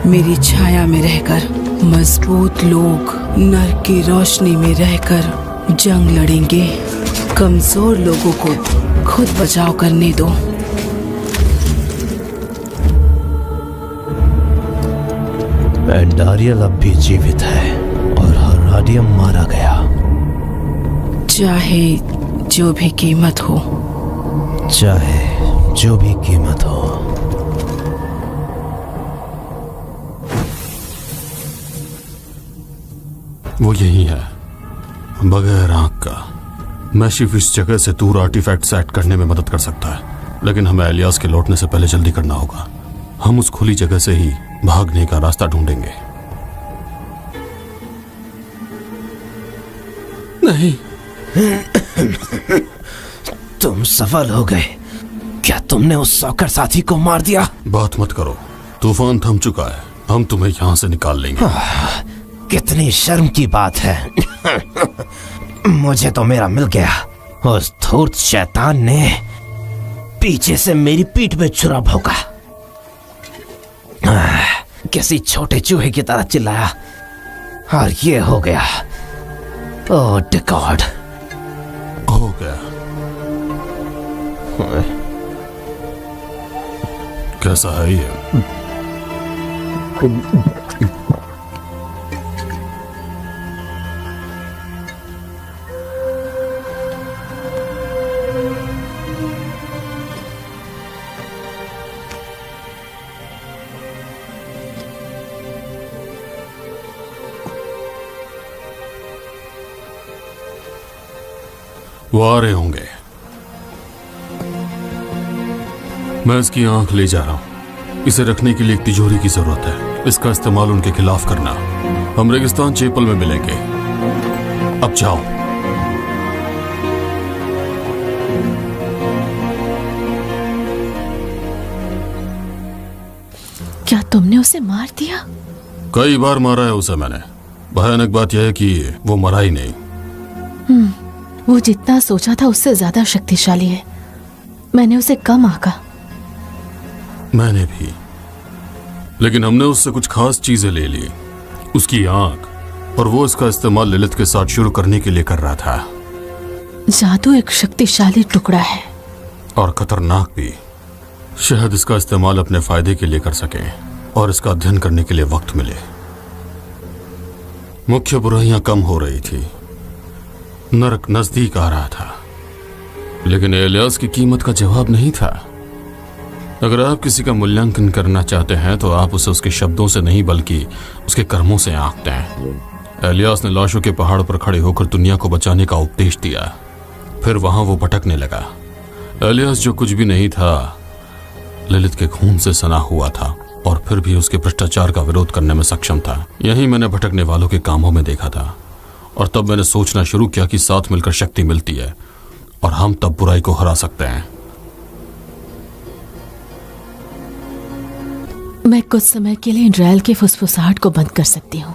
मेरी छाया में रहकर मजबूत लोग नर की रोशनी में रहकर जंग लड़ेंगे। कमजोर लोगों को खुद बचाव करने दो। एंडारियल अब भी जीवित है और हराडियम मारा गया। चाहे जो भी कीमत हो, चाहे जो भी कीमत हो। वो यही है, बगैर आंख का। मैं सिर्फ इस जगह से दूर आर्टिफैक्ट सेट करने में मदद कर सकता है, लेकिन हमें एलियास के लौटने से पहले जल्दी करना होगा। हम उस खुली जगह से ही भागने का रास्ता ढूंढेंगे। नहीं, तुम सफल हो गए। क्या तुमने उस सॉकर साथी को मार दिया? बात मत करो, तूफान थम चुका है। हम तुम्हें यहां से निकाल लेंगे। कितनी शर्म की बात है। मुझे तो मेरा मिल गया। उस धूर्त शैतान ने पीछे से मेरी पीठ में छुरा भोंका। किसी छोटे चूहे की तरह चिल्लाया और ये हो गया। ओह गॉड, हो गया। कैसा है ये? वो आ रहे होंगे। मैं इसकी आंख ले जा रहा हूं। इसे रखने के लिए एक तिजोरी की जरूरत है। इसका इस्तेमाल उनके खिलाफ करना। हम रेगिस्तान चेपल में मिलेंगे। अब जाओ। क्या तुमने उसे मार दिया? कई बार मारा है उसे मैंने। भयानक बात यह है कि वो मरा ही नहीं। वो जितना सोचा था उससे ज्यादा शक्तिशाली है। मैंने उसे कम आंका। मैंने भी, लेकिन हमने उससे कुछ खास चीजें ले ली। उसकी आंख, और वो इसका इस्तेमाल लिलिथ के साथ शुरू करने के लिए कर रहा था। जादू एक शक्तिशाली टुकड़ा है और खतरनाक भी। शायद इसका इस्तेमाल अपने फायदे के लिए कर सके और इसका अध्ययन करने के लिए वक्त मिले। मुख्य बुराइयां कम हो रही थी, नरक नजदीक आ रहा था, लेकिन एलियास की कीमत का जवाब नहीं था। अगर आप किसी का मूल्यांकन करना चाहते हैं तो आप उसे उसके शब्दों से नहीं बल्कि उसके कर्मों से आंकते हैं। एलियास ने लाशों के पहाड़ पर खड़े होकर दुनिया को बचाने का उपदेश दिया। फिर वहां वो भटकने लगा। एलियास जो कुछ भी नहीं था, लिलिथ के खून से सना हुआ था और फिर भी उसके भ्रष्टाचार का विरोध करने में सक्षम था। यही मैंने भटकने वालों के कामों में देखा था। और तब मैंने सोचना शुरू किया कि साथ मिलकर शक्ति मिलती है और हम तब बुराई को हरा सकते हैं। मैं कुछ समय के लिए इंड्रायल के फुसफुसाहट को बंद कर सकती हूँ,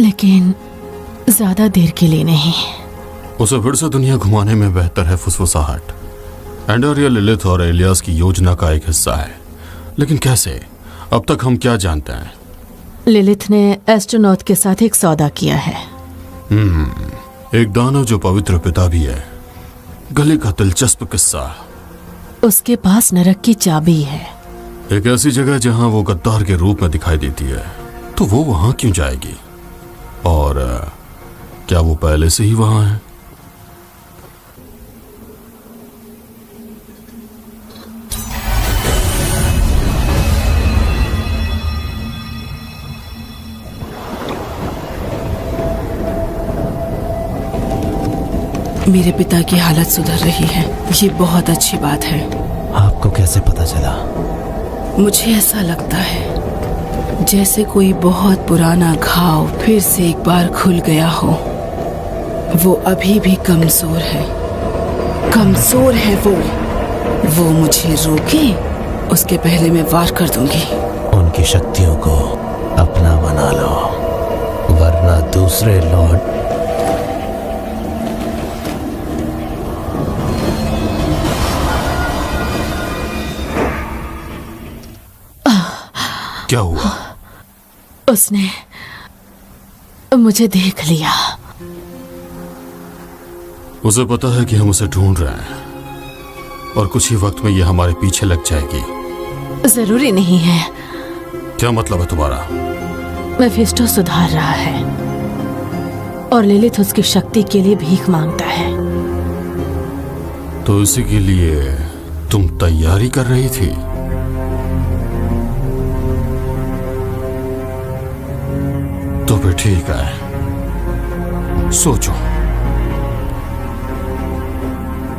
लेकिन ज्यादा देर के लिए नहीं। उसे फिर से दुनिया घुमाने में बेहतर है फुसफुसाहट। एंडारियल लिलिथ और एलियास की योजना का एक हिस्सा है, लेकिन कैसे? अब तक हम क्या जानते हैं? लिलिथ ने एस्ट्रोनॉट के साथ एक सौदा किया है। एक दानव जो पवित्र पिता भी है। गले का दिलचस्प किस्सा। उसके पास नरक की चाबी है। एक ऐसी जगह जहां वो गद्दार के रूप में दिखाई देती है, तो वो वहां क्यों जाएगी? और क्या वो पहले से ही वहां है? मेरे पिता की हालत सुधर रही है। ये बहुत अच्छी बात है। आपको कैसे पता चला? मुझे ऐसा लगता है जैसे कोई बहुत पुराना घाव फिर से एक बार खुल गया हो। वो अभी भी कमजोर है। कमजोर है वो मुझे रोके उसके पहले मैं वार कर दूंगी। उनकी शक्तियों को अपना बना लो, वरना दूसरे लॉर्ड क्या हुआ? उसने मुझे देख लिया। उसे पता है कि हम उसे ढूंढ रहे हैं और कुछ ही वक्त में ये हमारे पीछे लग जाएगी। जरूरी नहीं है। क्या मतलब है तुम्हारा? मेफिस्टो सुधार रहा है और लिलिथ उसकी शक्ति के लिए भीख मांगता है। तो इसी के लिए तुम तैयारी कर रही थी? तो फिर ठीक है, सोचो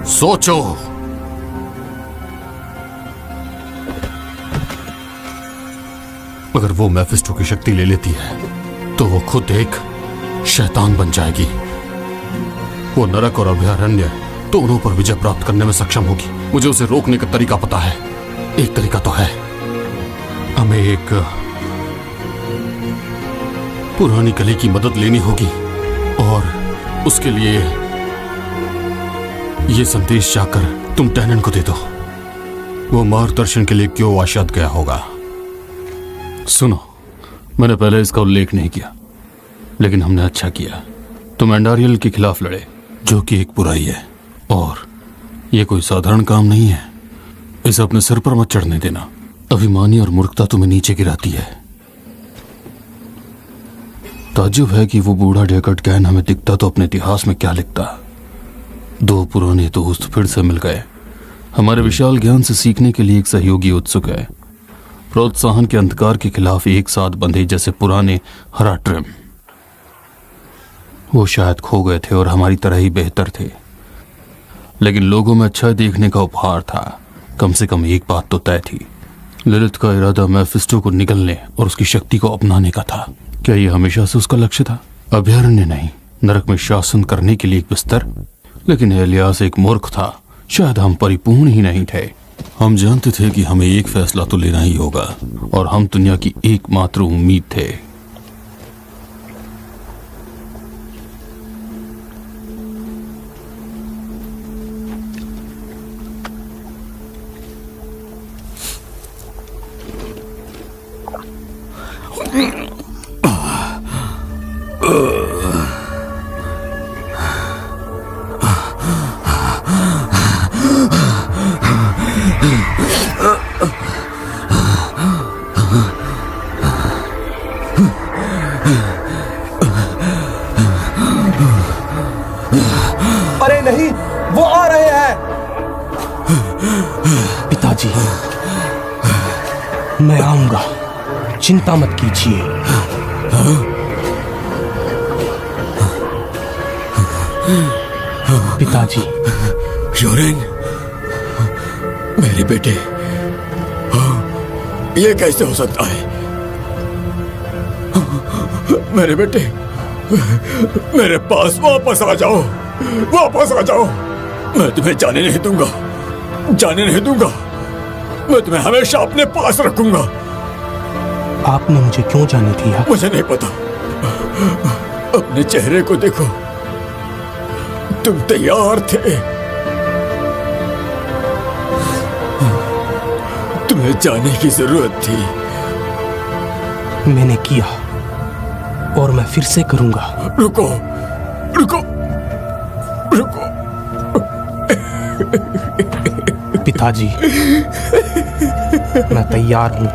सोचो। अगर वो मेफिस्टो की शक्ति ले लेती है तो वो खुद एक शैतान बन जाएगी। वो नरक और अभयारण्य दोनों पर विजय प्राप्त करने में सक्षम होगी। मुझे उसे रोकने का तरीका पता है। एक तरीका तो है, हमें एक पुरानी कली की मदद लेनी होगी और उसके लिए ये संदेश जाकर तुम टैनन को दे दो। वो मार्गदर्शन के लिए क्यों वाशात गया होगा। सुनो, मैंने पहले इसका उल्लेख नहीं किया, लेकिन हमने अच्छा किया। तुम एंडारियल के खिलाफ लड़े, जो कि एक बुराई है, और यह कोई साधारण काम नहीं है। इसे अपने सिर पर मत चढ़ने देना। अभिमानी और मूर्खता तुम्हें नीचे गिराती है। ताज्जुब है कि वो बूढ़ा डेकर्ड कैन हमें दिखता तो अपने इतिहास में क्या लिखता। दो पुराने दोस्त फिर से मिल गए। हमारे विशाल ज्ञान से सीखने के लिए एक सहयोगी उत्सुक है। प्रोत्साहन के अंधकार के खिलाफ एक साथ बंधे जैसे पुराने हराट्रिम। वो शायद खो गए थे और हमारी तरह ही बेहतर थे, लेकिन लोगों में अच्छा देखने का उपहार था। कम से कम एक बात तो तय थी, लिलिथ का इरादा मेफिस्टो को निगलने और उसकी शक्ति को अपनाने का था। क्या यह हमेशा से उसका लक्ष्य था? अभयारण्य नहीं, नरक में शासन करने के लिए एक बिस्तर। लेकिन एलियास एक मूर्ख था। शायद हम परिपूर्ण ही नहीं थे। हम जानते थे कि हमें एक फैसला तो लेना ही होगा, और हम दुनिया की एकमात्र उम्मीद थे। अरे नहीं, वो आ रहे हैं। पिताजी, मैं आऊंगा, चिंता मत कीजिए। पिताजी। योरेन, मेरे बेटे, ये कैसे हो सकता है? मेरे बेटे, मेरे पास वापस आ जाओ, वापस आ जाओ। मैं तुम्हें जाने नहीं दूंगा, जाने नहीं दूंगा। मैं तुम्हें हमेशा अपने पास रखूंगा। आपने मुझे क्यों जाने दिया? मुझे नहीं पता। अपने चेहरे को देखो, तुम तैयार थे। तुम्हें जाने की जरूरत थी। मैंने किया और मैं फिर से करूंगा। रुको, रुको, रुको। पिताजी, मैं तैयार हूं।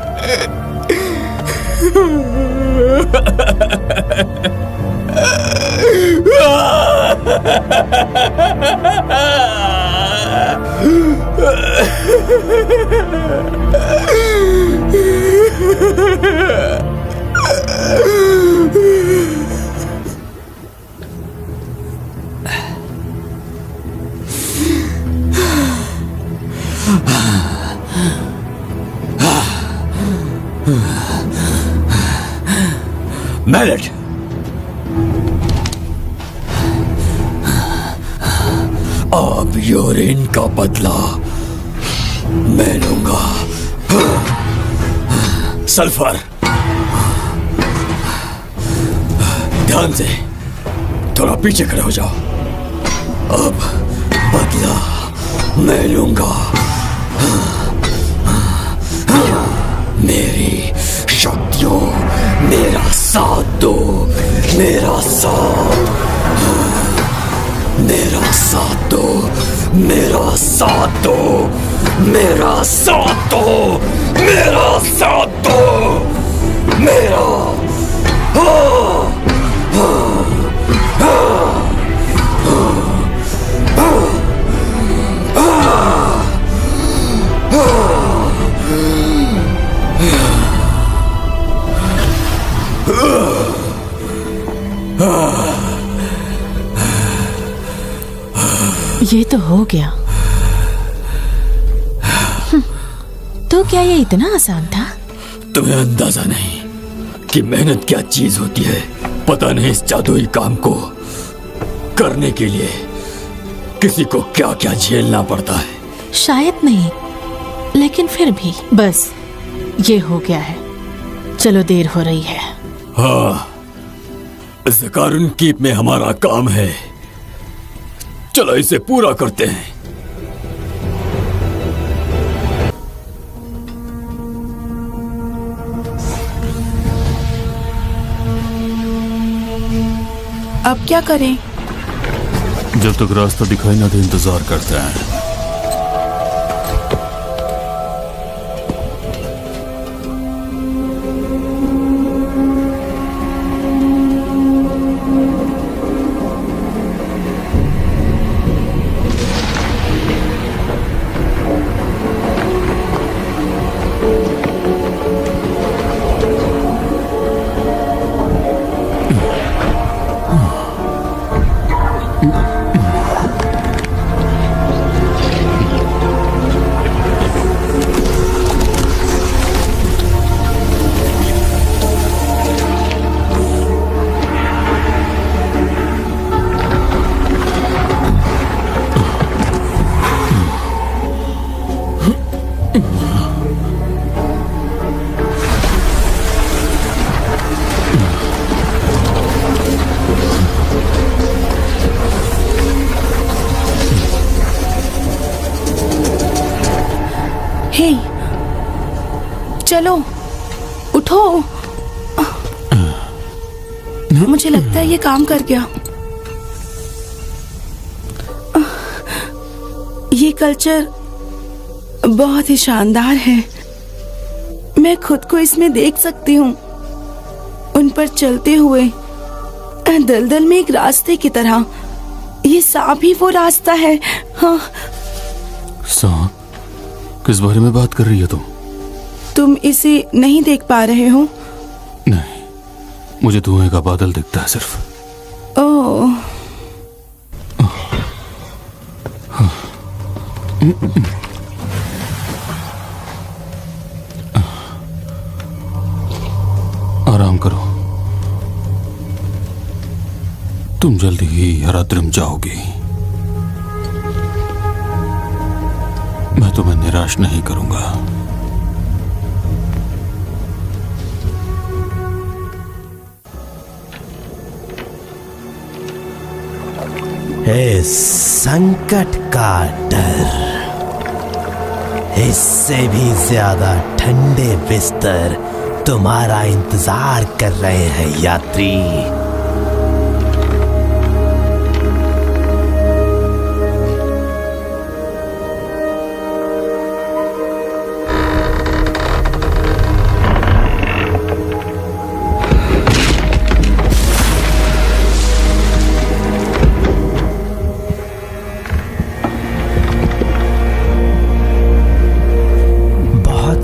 मैलेट, अब योरेन का बदला मैं लूंगा। सल्फर, ध्यान से, थोड़ा पीछे खड़े हो जाओ। अब बदला मैं लूंगा। मेरी शक्तियों, मेरा साथ दो, मेरा साथ, मेरा साथ दो, मेरा साथ दो, मेरा साथ दो, मेरा साथ दो, मेरा ये तो हो गया। तो क्या ये इतना आसान था? तुम्हें अंदाजा नहीं कि मेहनत क्या चीज होती है। पता नहीं इस जादुई काम को करने के लिए किसी को क्या क्या झेलना पड़ता है। शायद नहीं, लेकिन फिर भी बस ये हो गया है। चलो देर हो रही है। हाँ, ज़कारुन कीप में हमारा काम है। चलो इसे पूरा करते हैं। अब क्या करें? जब तक रास्ता दिखाई ना दे इंतजार करते हैं। हे, चलो उठो। मुझे लगता है ये काम कर गया। ये कल्चर बहुत ही शानदार है। मैं खुद को इसमें देख सकती हूँ, उन पर चलते हुए दलदल में एक रास्ते की तरह। ये सांप ही वो रास्ता है। हाँ। सांप? किस बारे में बात कर रही है तुम इसे नहीं देख पा रहे हो? नहीं, मुझे धुएं का बादल दिखता है सिर्फ। ओह। आराम करो, तुम जल्दी ही हराद्रिम जाओगी। मैं तुम्हें निराश नहीं करूंगा। इस संकट का डर, इससे भी ज्यादा ठंडे बिस्तर तुम्हारा इंतजार कर रहे हैं यात्री।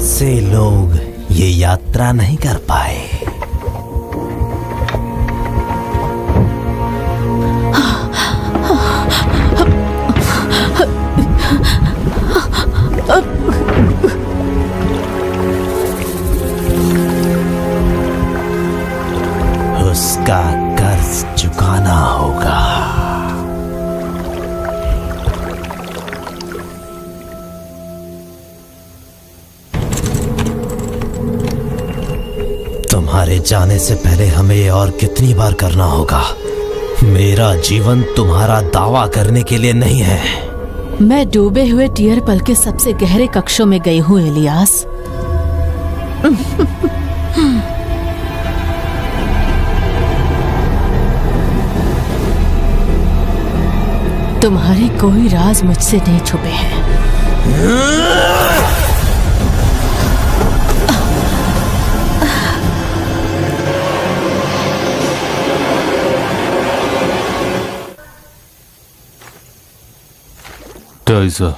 से लोग ये यात्रा नहीं कर पाए। उसका कर्ज चुकाना होगा। तुम्हारे जाने से पहले हमें ये और कितनी बार करना होगा? मेरा जीवन तुम्हारा दावा करने के लिए नहीं है। मैं डूबे हुए टियर पल के सबसे गहरे कक्षों में गई हूँ इलियास। तुम्हारे कोई राज मुझसे नहीं छुपे हैं। टाइसा,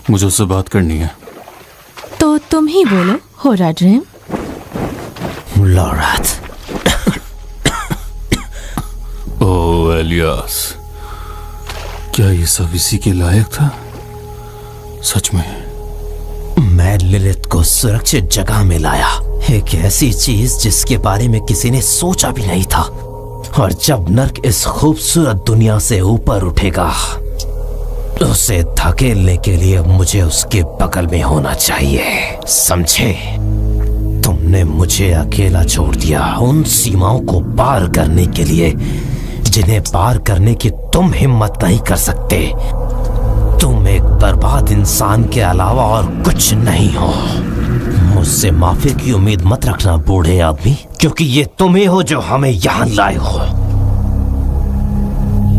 मुझे उससे बात करनी है। तो तुम ही बोलो, हो रहा ड्रीम? लॉरेथ। ओह इलियास, क्या ये सब इसी के लायक था? सच में? मैं लिलिथ को सुरक्षित जगह में लाया, एक ऐसी चीज जिसके बारे में किसी ने सोचा भी नहीं था। और जब नर्क इस खूबसूरत दुनिया से ऊपर उठेगा, उसे धकेलने के लिए मुझे उसके बगल में होना चाहिए, समझे? तुमने मुझे अकेला छोड़ दिया उन सीमाओं को पार करने के लिए जिन्हें पार करने की तुम हिम्मत नहीं कर सकते। तुम एक बर्बाद इंसान के अलावा और कुछ नहीं हो। मुझसे माफी की उम्मीद मत रखना बूढ़े आदमी, क्योंकि ये तुम ही हो जो हमें यहाँ लाए हो।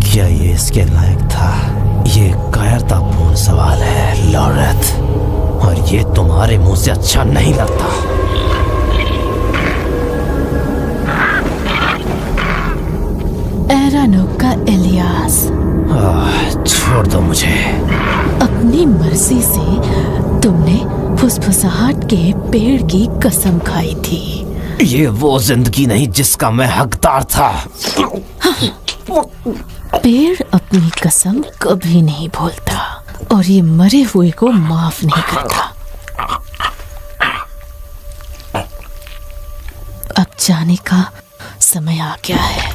क्या ये इसके लायक था? ये कायरतापूर्ण सवाल है लॉरेथ, और ये तुम्हारे मुंह से अच्छा नहीं लगता। एरानोक का इलियास, छोड़ दो मुझे। अपनी मर्जी से तुमने फुसफुसाहट के पेड़ की कसम खाई थी। ये वो जिंदगी नहीं जिसका मैं हकदार था। पेड़ अपनी कसम कभी नहीं भूलता, और ये मरे हुए को माफ नहीं करता। अब जाने का समय आ गया है।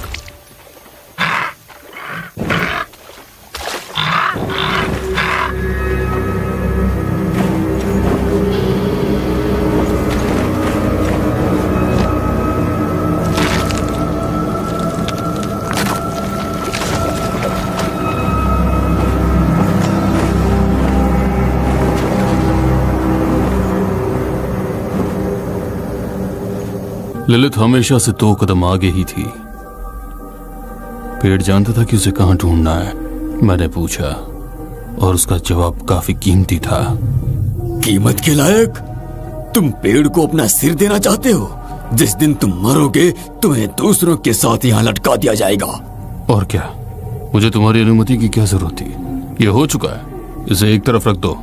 ललित हमेशा से 2 कदम आगे ही थी। पेड़ जानता था कि उसे कहां ढूंढना है। मैंने पूछा और उसका जवाब काफी कीमती था। कीमत के लायक? तुम पेड़ को अपना सिर देना चाहते हो? जिस दिन तुम मरोगे तुम्हें दूसरों के साथ यहाँ लटका दिया जाएगा। और क्या, मुझे तुम्हारी अनुमति की क्या जरूरत थी? ये हो चुका है, इसे एक तरफ रख दो।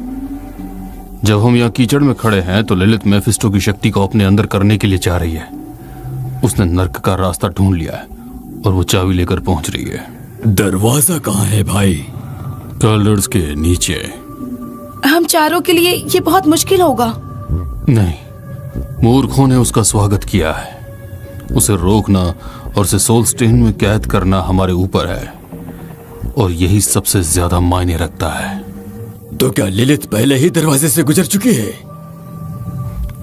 जब हम यहाँ कीचड़ में खड़े हैं तो ललित मेफिस्टो की शक्ति को अपने अंदर करने के लिए चाह रही है। उसने नर्क का रास्ता ढूंढ लिया है और वो चाबी लेकर पहुंच रही है। दरवाजा कहाँ है भाई? कलर्स के नीचे। हम चारों के लिए ये बहुत मुश्किल होगा। नहीं, मूर्खों ने उसका स्वागत किया है। उसे रोकना और उसे सोलस्टेन में कैद करना हमारे ऊपर है, और यही सबसे ज्यादा मायने रखता है। तो क्या लिलिथ पहले ही दरवाजे से गुजर चुकी है?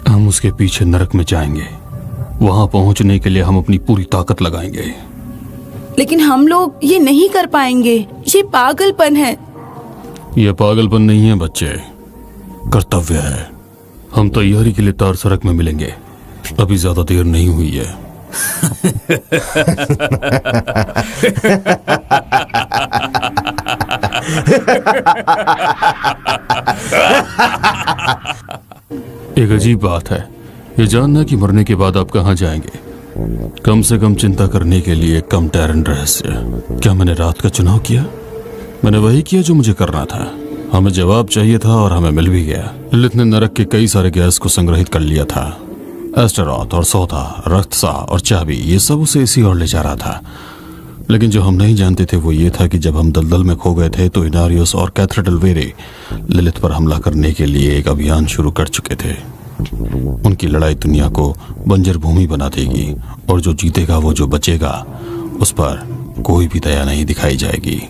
हम उसके पीछे नरक में जाएंगे। वहां पहुंचने के लिए हम अपनी पूरी ताकत लगाएंगे। लेकिन हम लोग ये नहीं कर पाएंगे। ये पागलपन है। यह पागलपन नहीं है बच्चे, कर्तव्य है। हम तैयारी के लिए तार सड़क में मिलेंगे। अभी ज्यादा देर नहीं हुई है। एक अजीब बात है ये जानना कि मरने के बाद आप कहां जाएंगे। कम से कम चिंता करने के लिए कम टैरन रहस्य। क्या मैंने रात का चुनाव किया? मैंने वही किया जो मुझे करना था। हमें जवाब चाहिए था और हमें मिल भी गया। लिलिथ ने नरक के कई सारे गैस को संग्रहित कर लिया था। एस्टेरॉथ और सौदा, रक्तसा और चाबी, ये सब उसे इसी ओर ले जा रहा था। लेकिन जो हम नहीं जानते थे वो ये था कि जब हम दलदल में खो गए थे तो इनारियोस और कैथरीन वेरे लिलिथ पर हमला करने के लिए एक अभियान शुरू कर चुके थे। उनकी लड़ाई दुनिया को बंजर भूमि बना देगी, और जो जीतेगा वो जो बचेगा उस पर कोई भी दया नहीं दिखाई जाएगी।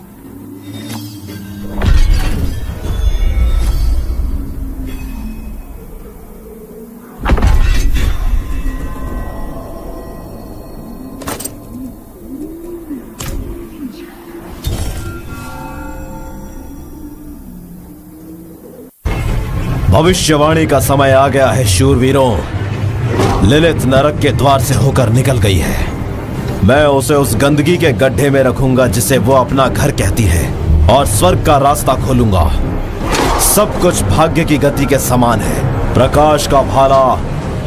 भविष्यवाणी का समय आ गया है शूरवीरों। लिलित नरक के द्वार से होकर निकल गई है। मैं उसे उस गंदगी के गड्ढे में रखूंगा जिसे वो अपना घर कहती है, और स्वर्ग का रास्ता खोलूंगा। सब कुछ भाग्य की गति के समान है। प्रकाश का भाला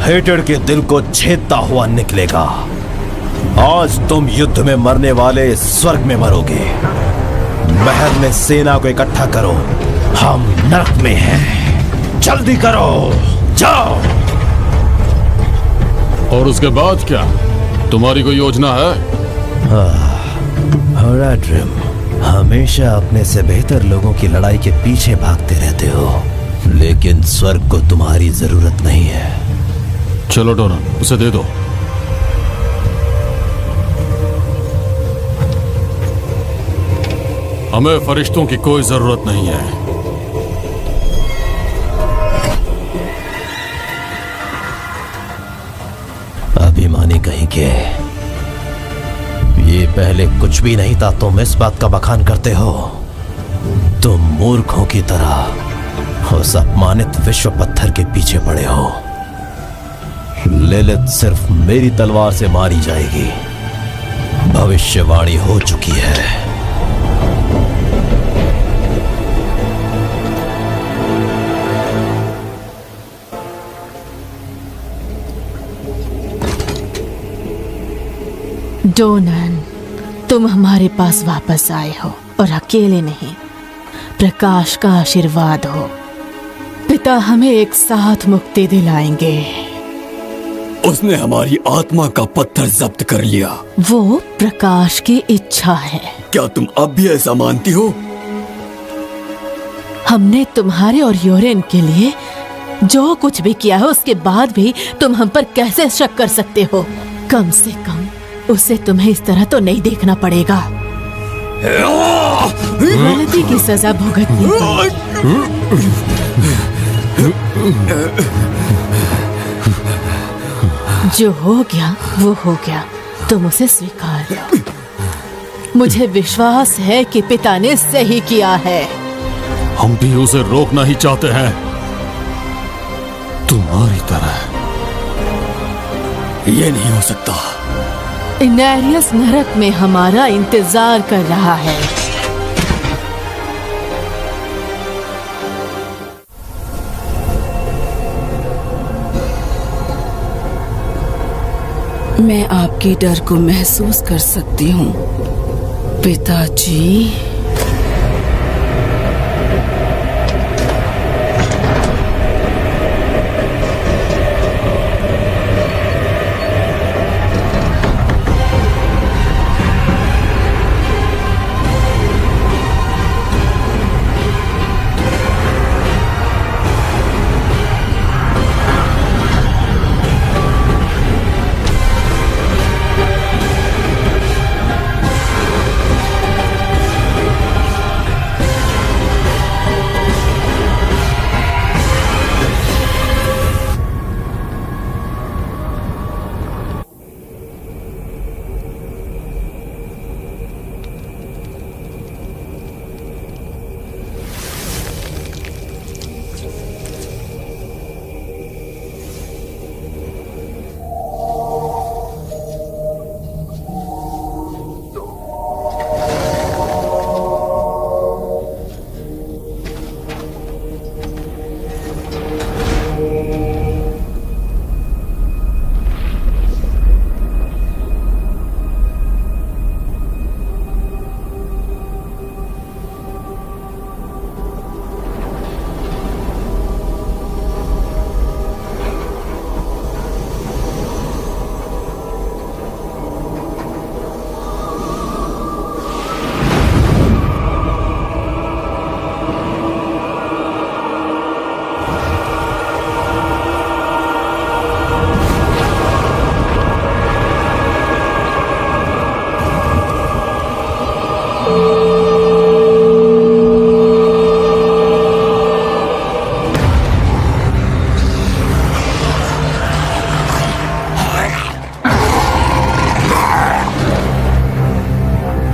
हेटेड के दिल को छेदता हुआ निकलेगा। आज तुम युद्ध में मरने वाले स्वर्ग में मरोगे। महल में सेना को इकट्ठा करो, हम नरक में हैं। जल्दी करो, जाओ। और उसके बाद क्या? तुम्हारी कोई योजना है? होराड्रिम, हमेशा अपने से बेहतर लोगों की लड़ाई के पीछे भागते रहते हो, लेकिन स्वर्ग को तुम्हारी जरूरत नहीं है। चलो डोरन, उसे दे दो। हमें फरिश्तों की कोई जरूरत नहीं है। अभिमानी कहीं के, ये पहले कुछ भी नहीं था, तुम इस बात का बखान करते हो। तुम मूर्खों की तरह उस अपमानित विश्व पत्थर के पीछे पड़े हो। लिलित सिर्फ मेरी तलवार से मारी जाएगी। भविष्यवाणी हो चुकी है। डोनन, तुम हमारे पास वापस आए हो, और अकेले नहीं, प्रकाश का आशीर्वाद हो। पिता हमें एक साथ मुक्ति दिलाएंगे। उसने हमारी आत्मा का पत्थर जब्त कर लिया। वो प्रकाश की इच्छा है। क्या तुम अब भी ऐसा मानती हो? हमने तुम्हारे और योरेन के लिए जो कुछ भी किया है, उसके बाद भी तुम हम पर कैसे शक कर सकते हो? कम से कम उसे तुम्हें इस तरह तो नहीं देखना पड़ेगा। गलती की सजा भुगतनी पड़ेगी। जो हो गया वो हो गया, तुम उसे स्वीकार लो। मुझे विश्वास है कि पिता ने सही किया है। हम भी उसे रोकना ही चाहते हैं, तुम्हारी तरह। ये नहीं हो सकता। इनेरियस नरक में हमारा इंतजार कर रहा है। मैं आपके डर को महसूस कर सकती हूँ पिताजी।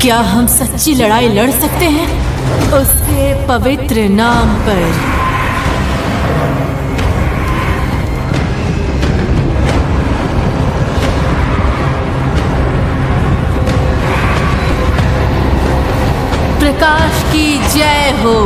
क्या हम सच्ची लड़ाई लड़ सकते हैं उसके पवित्र नाम पर? की जय हो।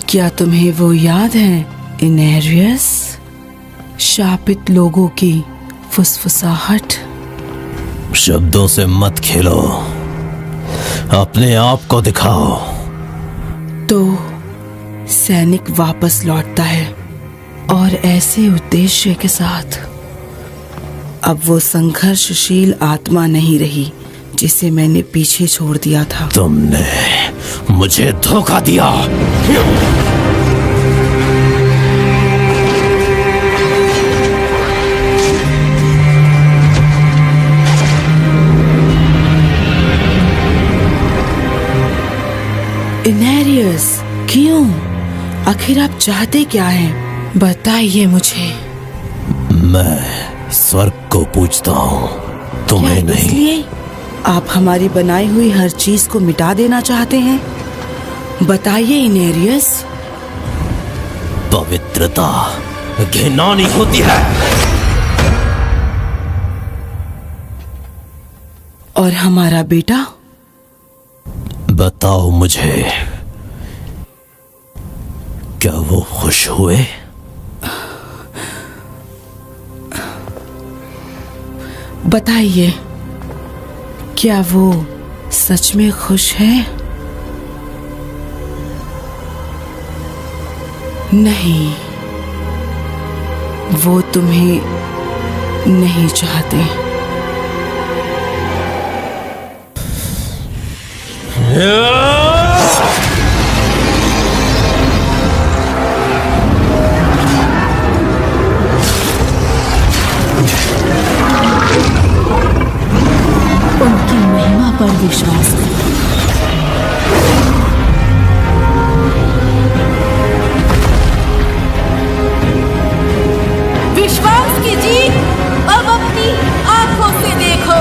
क्या तुम्हें वो याद है इनेरियस? शापित लोगों की फुसफुसाहट। शब्दों से मत खेलो, अपने आप को दिखाओ। तो सैनिक वापस लौटता है और ऐसे उद्देश्य के साथ। अब वो संघर्षशील आत्मा नहीं रही जिसे मैंने पीछे छोड़ दिया था। तुमने मुझे धोखा दिया। इनेरियस, क्यों? आखिर आप चाहते क्या हैं? बताइए मुझे। मैं स्वर्ग को पूजता हूँ, तुम्हें नहीं। इसलिए आप हमारी बनाई हुई हर चीज को मिटा देना चाहते हैं? बताइए इनेरियस। पवित्रता घिनौनी होती है। और हमारा बेटा? बताओ मुझे, क्या वो खुश हुए? बताइए, क्या वो सच में खुश है? नहीं, वो तुम्हें नहीं चाहते। उनकी महिमा पर विश्वास करो। विश्वास कीजिए, अब अपनी आंखों से देखो।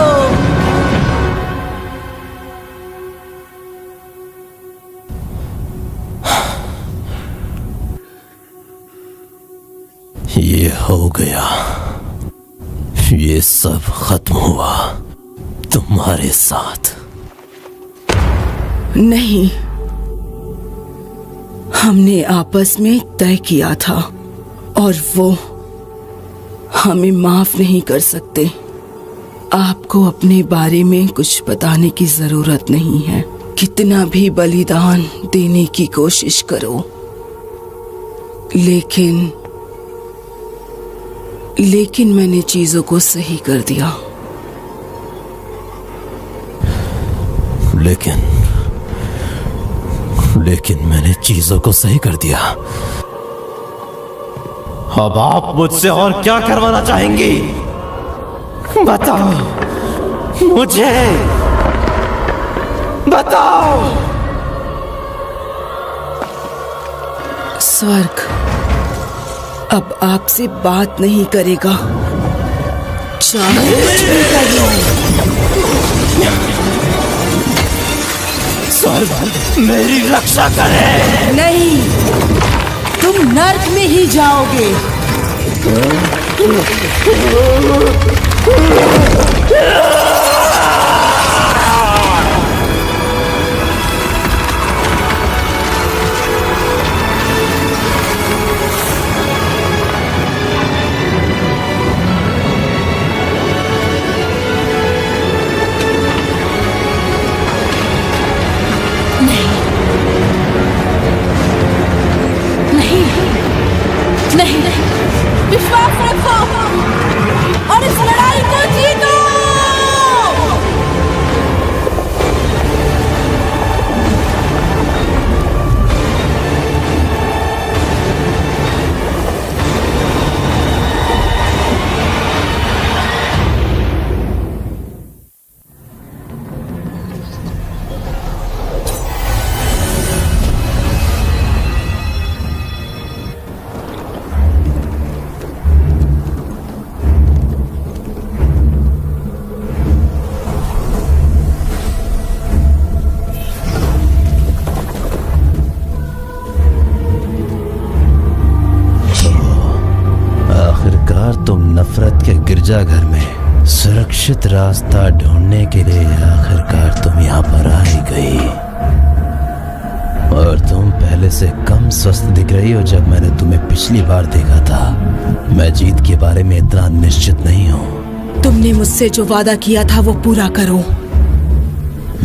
ये हो गया, ये सब खत्म हुआ तुम्हारे साथ। नहीं, हमने आपस में तय किया था और वो हमें माफ नहीं कर सकते। आपको अपने बारे में कुछ बताने की जरूरत नहीं है। कितना भी बलिदान देने की कोशिश करो, लेकिन मैंने चीजों को सही कर दिया। लेकिन मैंने चीजों को सही कर दिया। अब आप मुझसे और क्या करवाना चाहेंगी? बताओ मुझे, बताओ। स्वर्ग अब आपसे बात नहीं करेगा, चाहे कुछ भी कर लो। स्वर्ग मेरी रक्षा करे। नहीं, तुम नर्क में ही जाओगे। नहीं, विश्वास रखो और इस लड़ाई को जीतो। तुम नफरत के गिरजाघर में सुरक्षित रास्ता ढूंढने के लिए आखिरकार तुम यहाँ पर आ ही गई। और तुम पहले से कम स्वस्थ दिख रही हो जब मैंने तुम्हें पिछली बार देखा था। मैं जीत के बारे में इतना निश्चित नहीं हूँ। तुमने मुझसे जो वादा किया था वो पूरा करो।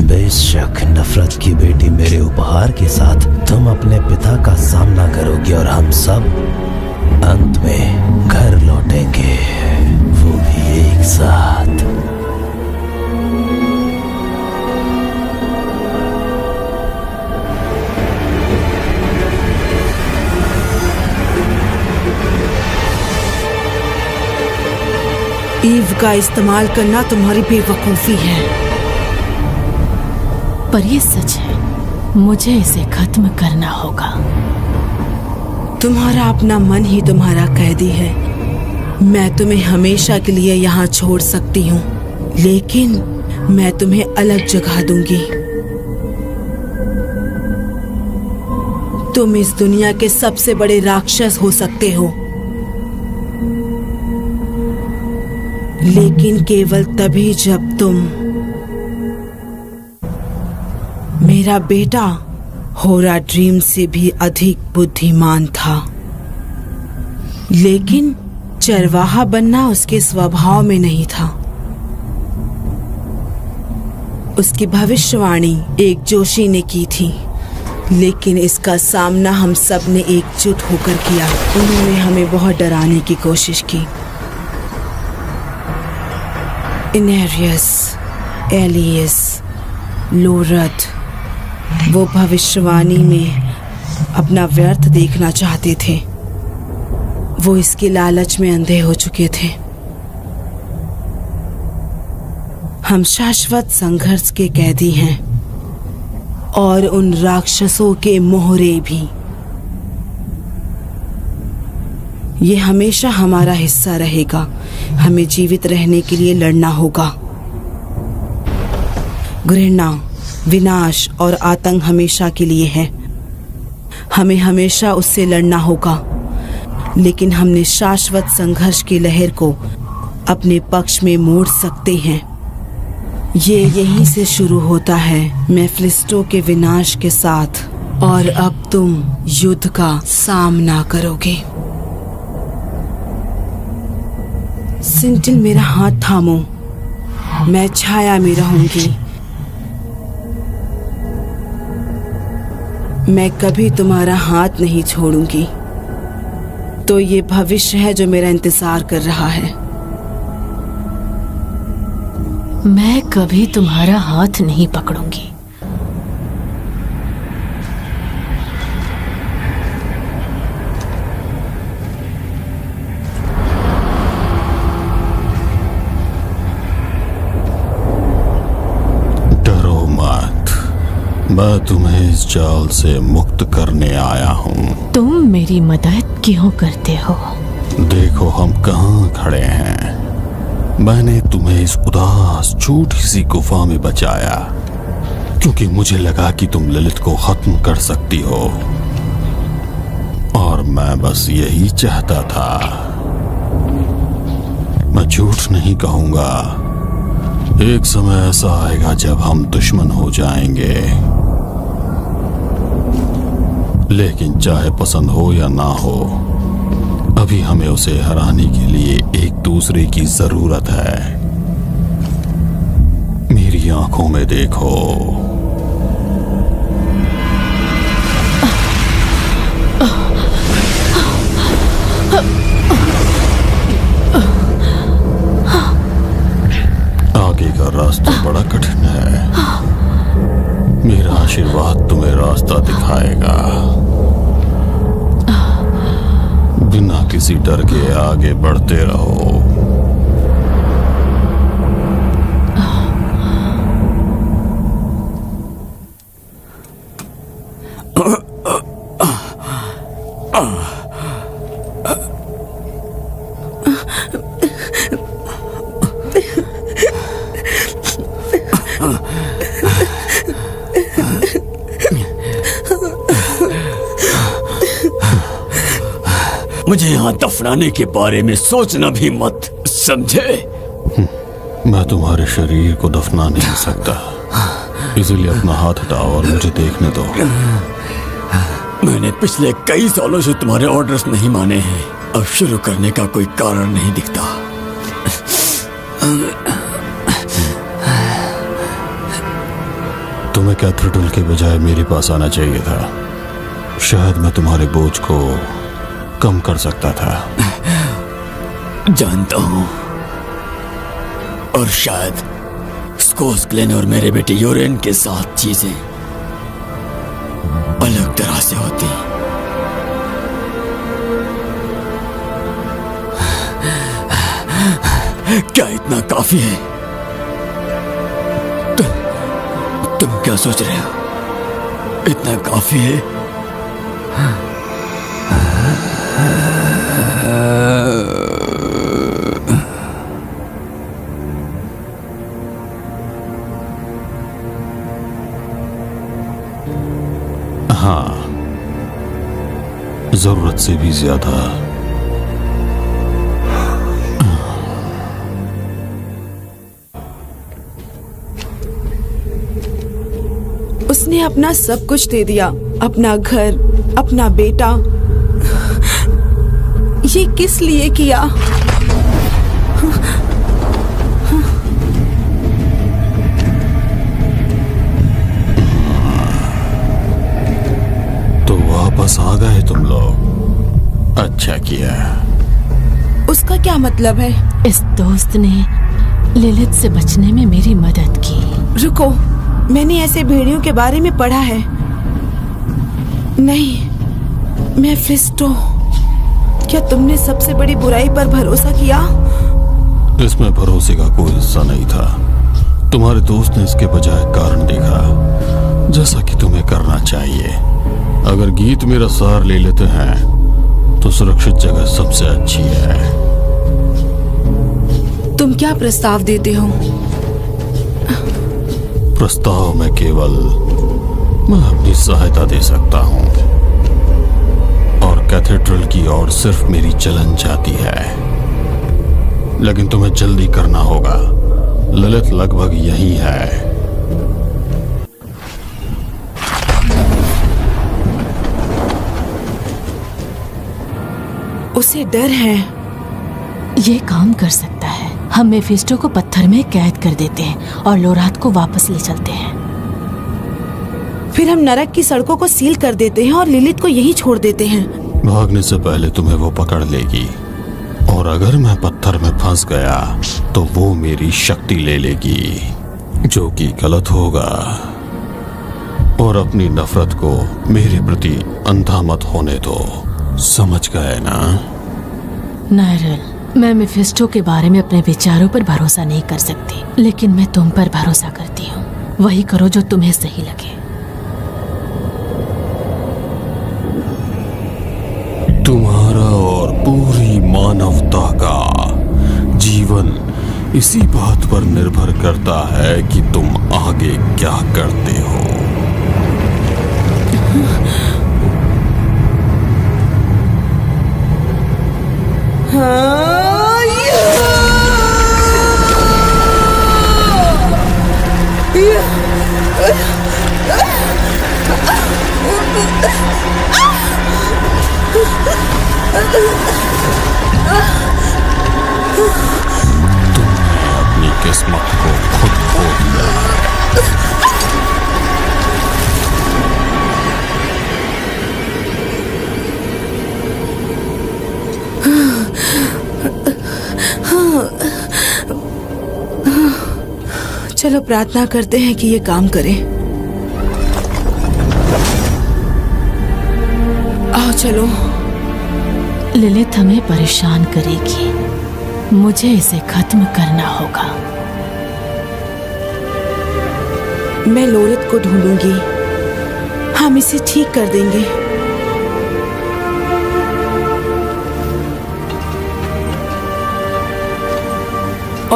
बेशक नफरत की बेटी मेरे उपहार के साथ तुम अपने पिता का सामना करोगी और हम सब अंत में घर लौटेंगे, वो भी एक साथ। ईव का इस्तेमाल करना तुम्हारी बेवकूफी है। पर ये सच है, मुझे इसे खत्म करना होगा। तुम्हारा अपना मन ही तुम्हारा कैदी है। मैं तुम्हें हमेशा के लिए यहाँ छोड़ सकती हूँ, लेकिन मैं तुम्हें अलग जगह दूंगी। तुम इस दुनिया के सबसे बड़े राक्षस हो सकते हो, लेकिन केवल तभी जब तुम मेरा बेटा होरा ड्रीम से भी अधिक बुद्धिमान था। लेकिन चरवाहा बनना उसके स्वभाव में नहीं था। उसकी भविष्यवाणी एक जोशी ने की थी, लेकिन इसका सामना हम सब ने एकजुट होकर किया। उन्होंने हमें बहुत डराने की कोशिश की। इनेरियस, एलियस, लोरथ वो भविष्यवाणी में अपना व्यर्थ देखना चाहते थे। वो इसके लालच में अंधे हो चुके थे। हम शाश्वत संघर्ष के कैदी हैं और उन राक्षसों के मोहरे भी। ये हमेशा हमारा हिस्सा रहेगा। हमें जीवित रहने के लिए लड़ना होगा। घृणा, विनाश और आतंक हमेशा के लिए है। हमें हमेशा उससे लड़ना होगा, लेकिन हमने शाश्वत संघर्ष की लहर को अपने पक्ष में मोड़ सकते हैं। ये यहीं से शुरू होता है, मेफिस्टो के विनाश के साथ। और अब तुम युद्ध का सामना करोगे। सिंटिल, मेरा हाथ थामो। मैं छाया में रहूंगी। मैं कभी तुम्हारा हाथ नहीं छोड़ूंगी। तो ये भविष्य है जो मेरा इंतजार कर रहा है। मैं कभी तुम्हारा हाथ नहीं पकड़ूंगी। मैं तुम्हें इस जाल से मुक्त करने आया हूँ। तुम मेरी मदद क्यों करते हो? देखो हम कहाँ खड़े हैं। मैंने तुम्हें इस उदास छोटी सी गुफा में बचाया क्योंकि मुझे लगा कि तुम ललित को खत्म कर सकती हो, और मैं बस यही चाहता था। मैं झूठ नहीं कहूंगा, एक समय ऐसा आएगा जब हम दुश्मन हो जाएंगे, लेकिन चाहे पसंद हो या ना हो, अभी हमें उसे हराने के लिए एक दूसरे की जरूरत है। मेरी आंखों में देखो। आगे का रास्ता बड़ा कठिन है। मेरा आशीर्वाद तुम्हें रास्ता दिखाएगा। बिना किसी डर के आगे बढ़ते रहो। मुझे यहाँ दफनाने के बारे में सोचना भी मत, समझे? मैं तुम्हारे शरीर को दफना नहीं सकता, इसलिए अपना हाथ हटाओ और मुझे देखने दो। मैंने पिछले कई सालों से तुम्हारे ऑर्डर्स नहीं माने हैं। अब शुरू करने का कोई कारण नहीं दिखता। तुम्हें कैथेड्रल के बजाय मेरे पास आना चाहिए था। शायद मैं तुम्हारे बोझ को कम कर सकता था। जानता हूं, और शायद स्कोस ग्लेन और मेरे बेटे यूरेन के साथ चीजें अलग तरह से होती। क्या इतना काफी है? तुम क्या सोच रहे हो? इतना काफी है? हाँ, जरूरत से भी ज्यादा। उसने अपना सब कुछ दे दिया, अपना घर, अपना बेटा। ये किस लिए किया? तो वापस आ गए तुम लोग, अच्छा किया। उसका क्या मतलब है? इस दोस्त ने लिलित से बचने में मेरी मदद की। रुको, मैंने ऐसे भेड़ियों के बारे में पढ़ा है। नहीं, मेफिस्टो, क्या तुमने सबसे बड़ी बुराई पर भरोसा किया? इसमें भरोसे का कोई हिस्सा नहीं था। तुम्हारे दोस्त ने इसके बजाय कारण देखा, जैसा कि तुम्हें करना चाहिए। अगर गीत मेरा सार ले लेते हैं तो सुरक्षित जगह सबसे अच्छी है। तुम क्या प्रस्ताव देते हो? प्रस्ताव में केवल मैं अपनी सहायता दे सकता हूँ, और कैथेड्रल की ओर सिर्फ मेरी चलन जाती है। लेकिन तुम्हें जल्दी करना होगा, ललित लगभग यही है। उसे डर है। ये काम कर सकता है। हम मेफिस्टो को पत्थर में कैद कर देते हैं और लोरात को वापस ले चलते हैं। फिर हम नरक की सड़कों को सील कर देते हैं और लिलित को यहीं छोड़ देते हैं। भागने से पहले तुम्हें वो पकड़ लेगी, और अगर मैं पत्थर में फंस गया तो वो मेरी शक्ति ले लेगी, जो कि गलत होगा। और अपनी नफरत को मेरे प्रति अंधा मत होने दो, समझ गए ना? नायरल, मैं मेफिस्टो के बारे में अपने विचारों पर भरोसा नहीं कर सकती, लेकिन मैं तुम पर भरोसा करती हूँ। वही करो जो तुम्हें सही लगे। पूरी मानवता का जीवन इसी बात पर निर्भर करता है कि तुम आगे क्या करते हो। तुमने अपनी किस्मत को खुद खो दिया। चलो प्रार्थना करते हैं कि ये काम करे। आओ चलो। लिलित हमें परेशान करेगी, मुझे इसे खत्म करना होगा। मैं लोलित को ढूंढूंगी, हम इसे ठीक कर देंगे।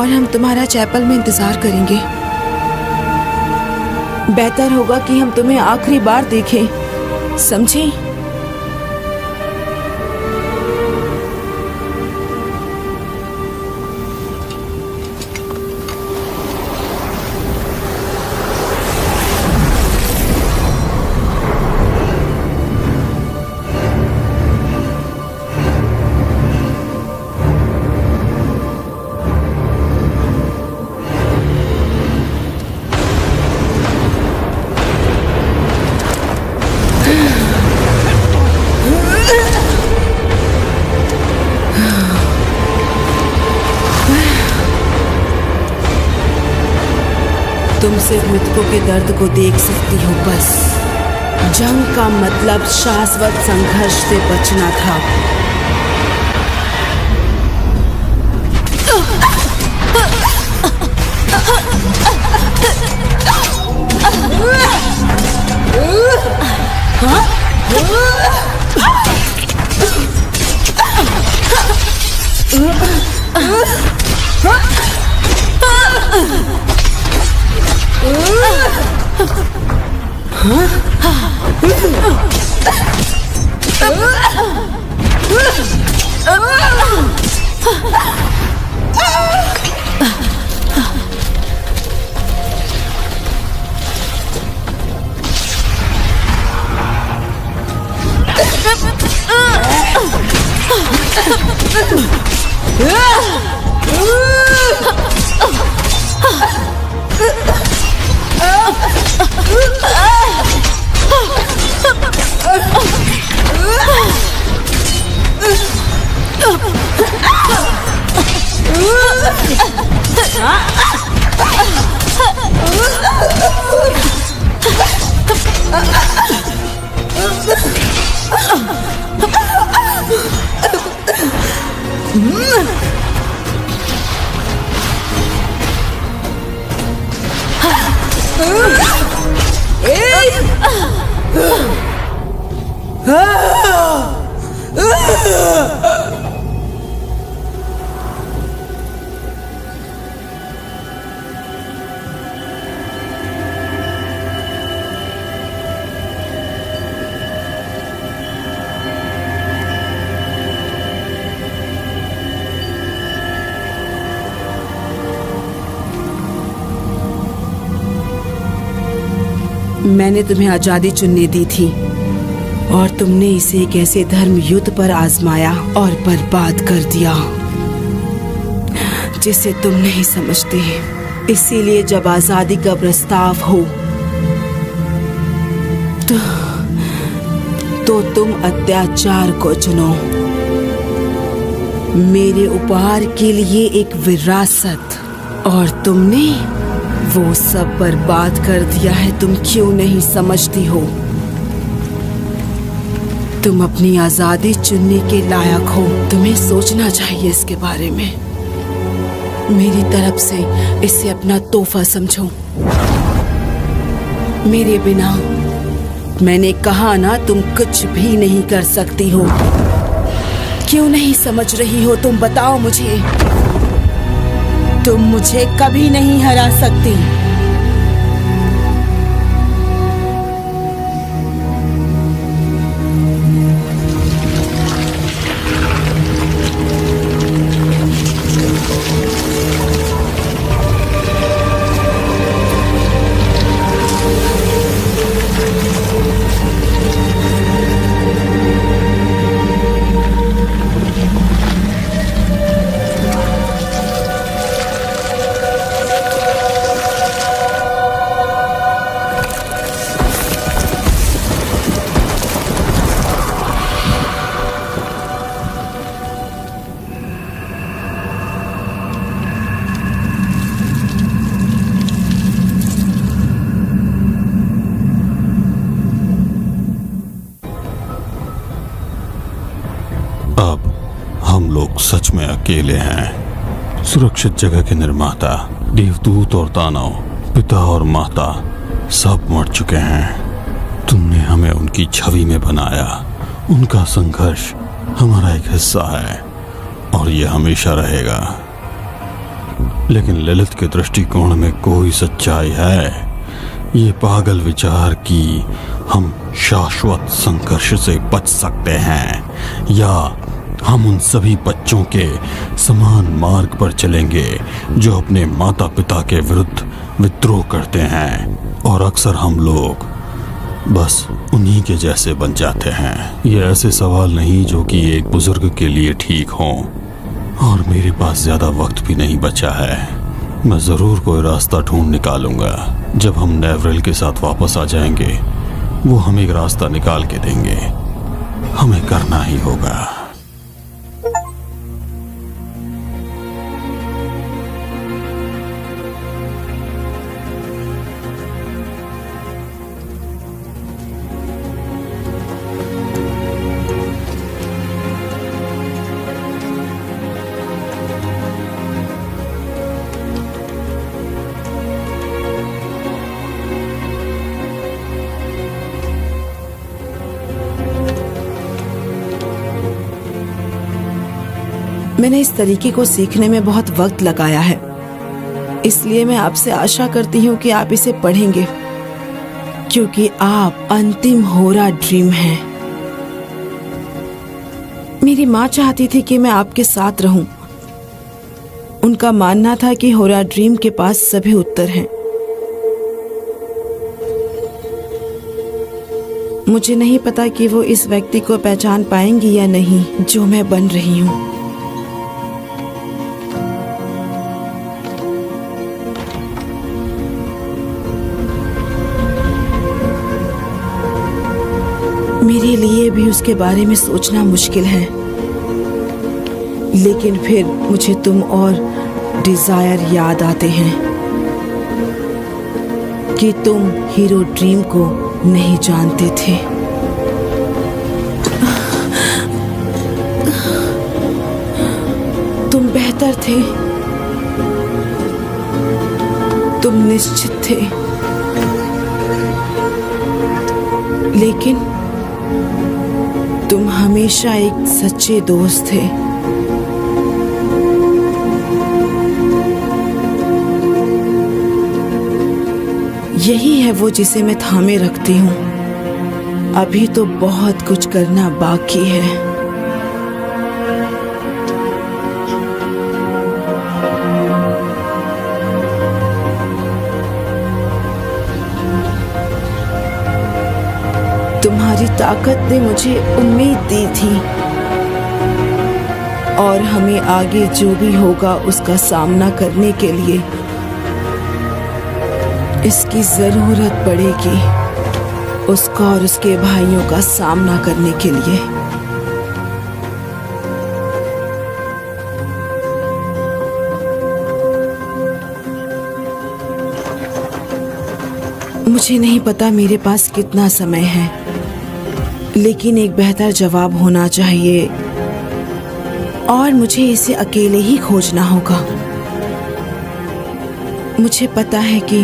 और हम तुम्हारा चैपल में इंतजार करेंगे। बेहतर होगा कि हम तुम्हें आखिरी बार देखें, समझे? तुम सिर्फ मृतकों के दर्द को देख सकती हो बस। जंग का मतलब शाश्वत संघर्ष से बचना था। मैंने तुम्हें आजादी चुनने दी थी और तुमने इसे एक ऐसे धर्म युद्ध पर आजमाया और बर्बाद कर दिया जिसे तुम नहीं समझते। इसीलिए जब आजादी का प्रस्ताव हो तो तुम अत्याचार को चुनो। मेरे उपहार के लिए एक विरासत, और तुमने वो सब बर्बाद कर दिया है। तुम क्यों नहीं समझती हो? तुम अपनी आजादी चुनने के लायक हो। तुम्हें सोचना चाहिए इसके बारे में। मेरी तरफ से इसे अपना तोहफा समझो। मेरे बिना, मैंने कहा ना, तुम कुछ भी नहीं कर सकती हो, क्यों नहीं समझ रही हो तुम? बताओ मुझे। तुम मुझे कभी नहीं हरा सकती। सच में अकेले हैं। सुरक्षित जगह के निर्माता, देवदूत और दानव, पिता और माता सब मर चुके हैं। तुमने हमें उनकी छवि में बनाया। उनका संघर्ष हमारा एक हिस्सा है और ये हमेशा रहेगा। लेकिन ललित के दृष्टिकोण में कोई सच्चाई है? ये पागल विचार कि हम शाश्वत संघर्ष से बच सकते हैं या हम उन सभी बच्चों के समान मार्ग पर चलेंगे जो अपने माता पिता के विरुद्ध विद्रोह करते हैं, और अक्सर हम लोग बस उन्हीं के जैसे बन जाते हैं। ये ऐसे सवाल नहीं जो कि एक बुजुर्ग के लिए ठीक हों, और मेरे पास ज्यादा वक्त भी नहीं बचा है। मैं जरूर कोई रास्ता ढूंढ निकालूंगा। जब हम नेवरेल के साथ वापस आ जाएंगे, वो हमें एक रास्ता निकाल के देंगे। हमें करना ही होगा। मैंने इस तरीके को सीखने में बहुत वक्त लगाया है, इसलिए मैं आपसे आशा करती हूँ कि आप इसे पढ़ेंगे, क्योंकि आप अंतिम होरा ड्रीम हैं। मेरी माँ चाहती थी कि मैं आपके साथ रहूं। उनका मानना था कि होरा ड्रीम के पास सभी उत्तर हैं। मुझे नहीं पता कि वो इस व्यक्ति को पहचान पाएंगी या नहीं जो मैं बन रही हूँ। मेरे लिए भी उसके बारे में सोचना मुश्किल है, लेकिन फिर मुझे तुम और डिजायर याद आते हैं कि तुम हीरो ड्रीम को नहीं जानते थे। तुम बेहतर थे, तुम निश्चित थे, लेकिन तुम हमेशा एक सच्चे दोस्त थे। यही है वो जिसे मैं थामे रखती हूँ। अभी तो बहुत कुछ करना बाकी है। तुम्हारी ताकत ने मुझे उम्मीद दी थी, और हमें आगे जो भी होगा उसका सामना करने के लिए इसकी जरूरत पड़ेगी, उसका और उसके भाइयों का सामना करने के लिए। मुझे नहीं पता मेरे पास कितना समय है, लेकिन एक बेहतर जवाब होना चाहिए, और मुझे इसे अकेले ही खोजना होगा। मुझे पता है कि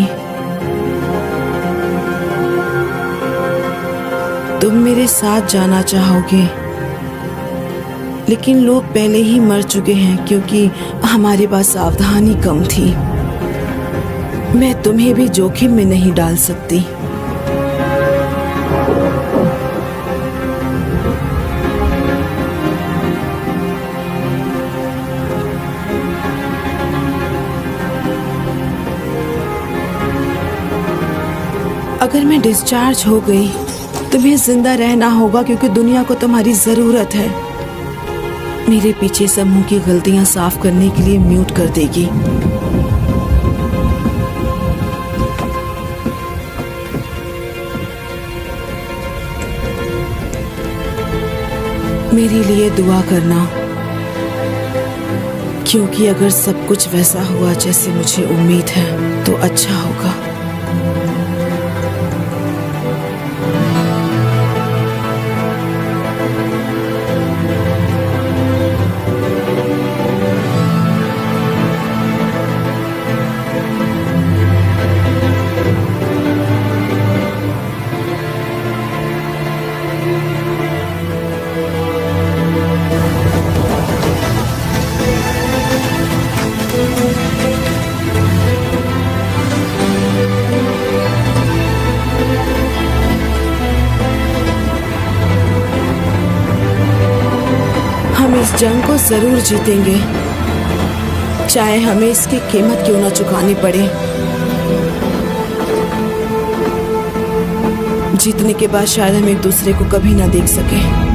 तुम मेरे साथ जाना चाहोगे, लेकिन लोग पहले ही मर चुके हैं क्योंकि हमारे पास सावधानी कम थी। मैं तुम्हें भी जोखिम में नहीं डाल सकती। अगर मैं डिस्चार्ज हो गई, तुम्हें जिंदा रहना होगा क्योंकि दुनिया को तुम्हारी जरूरत है। मेरे पीछे समूह की गलतियां साफ करने के लिए म्यूट कर देगी। मेरे लिए दुआ करना, क्योंकि अगर सब कुछ वैसा हुआ जैसे मुझे उम्मीद है तो अच्छा होगा। हम इस जंग को जरूर जीतेंगे, चाहे हमें इसकी कीमत क्यों ना चुकानी पड़े। जीतने के बाद शायद हम एक दूसरे को कभी ना देख सके।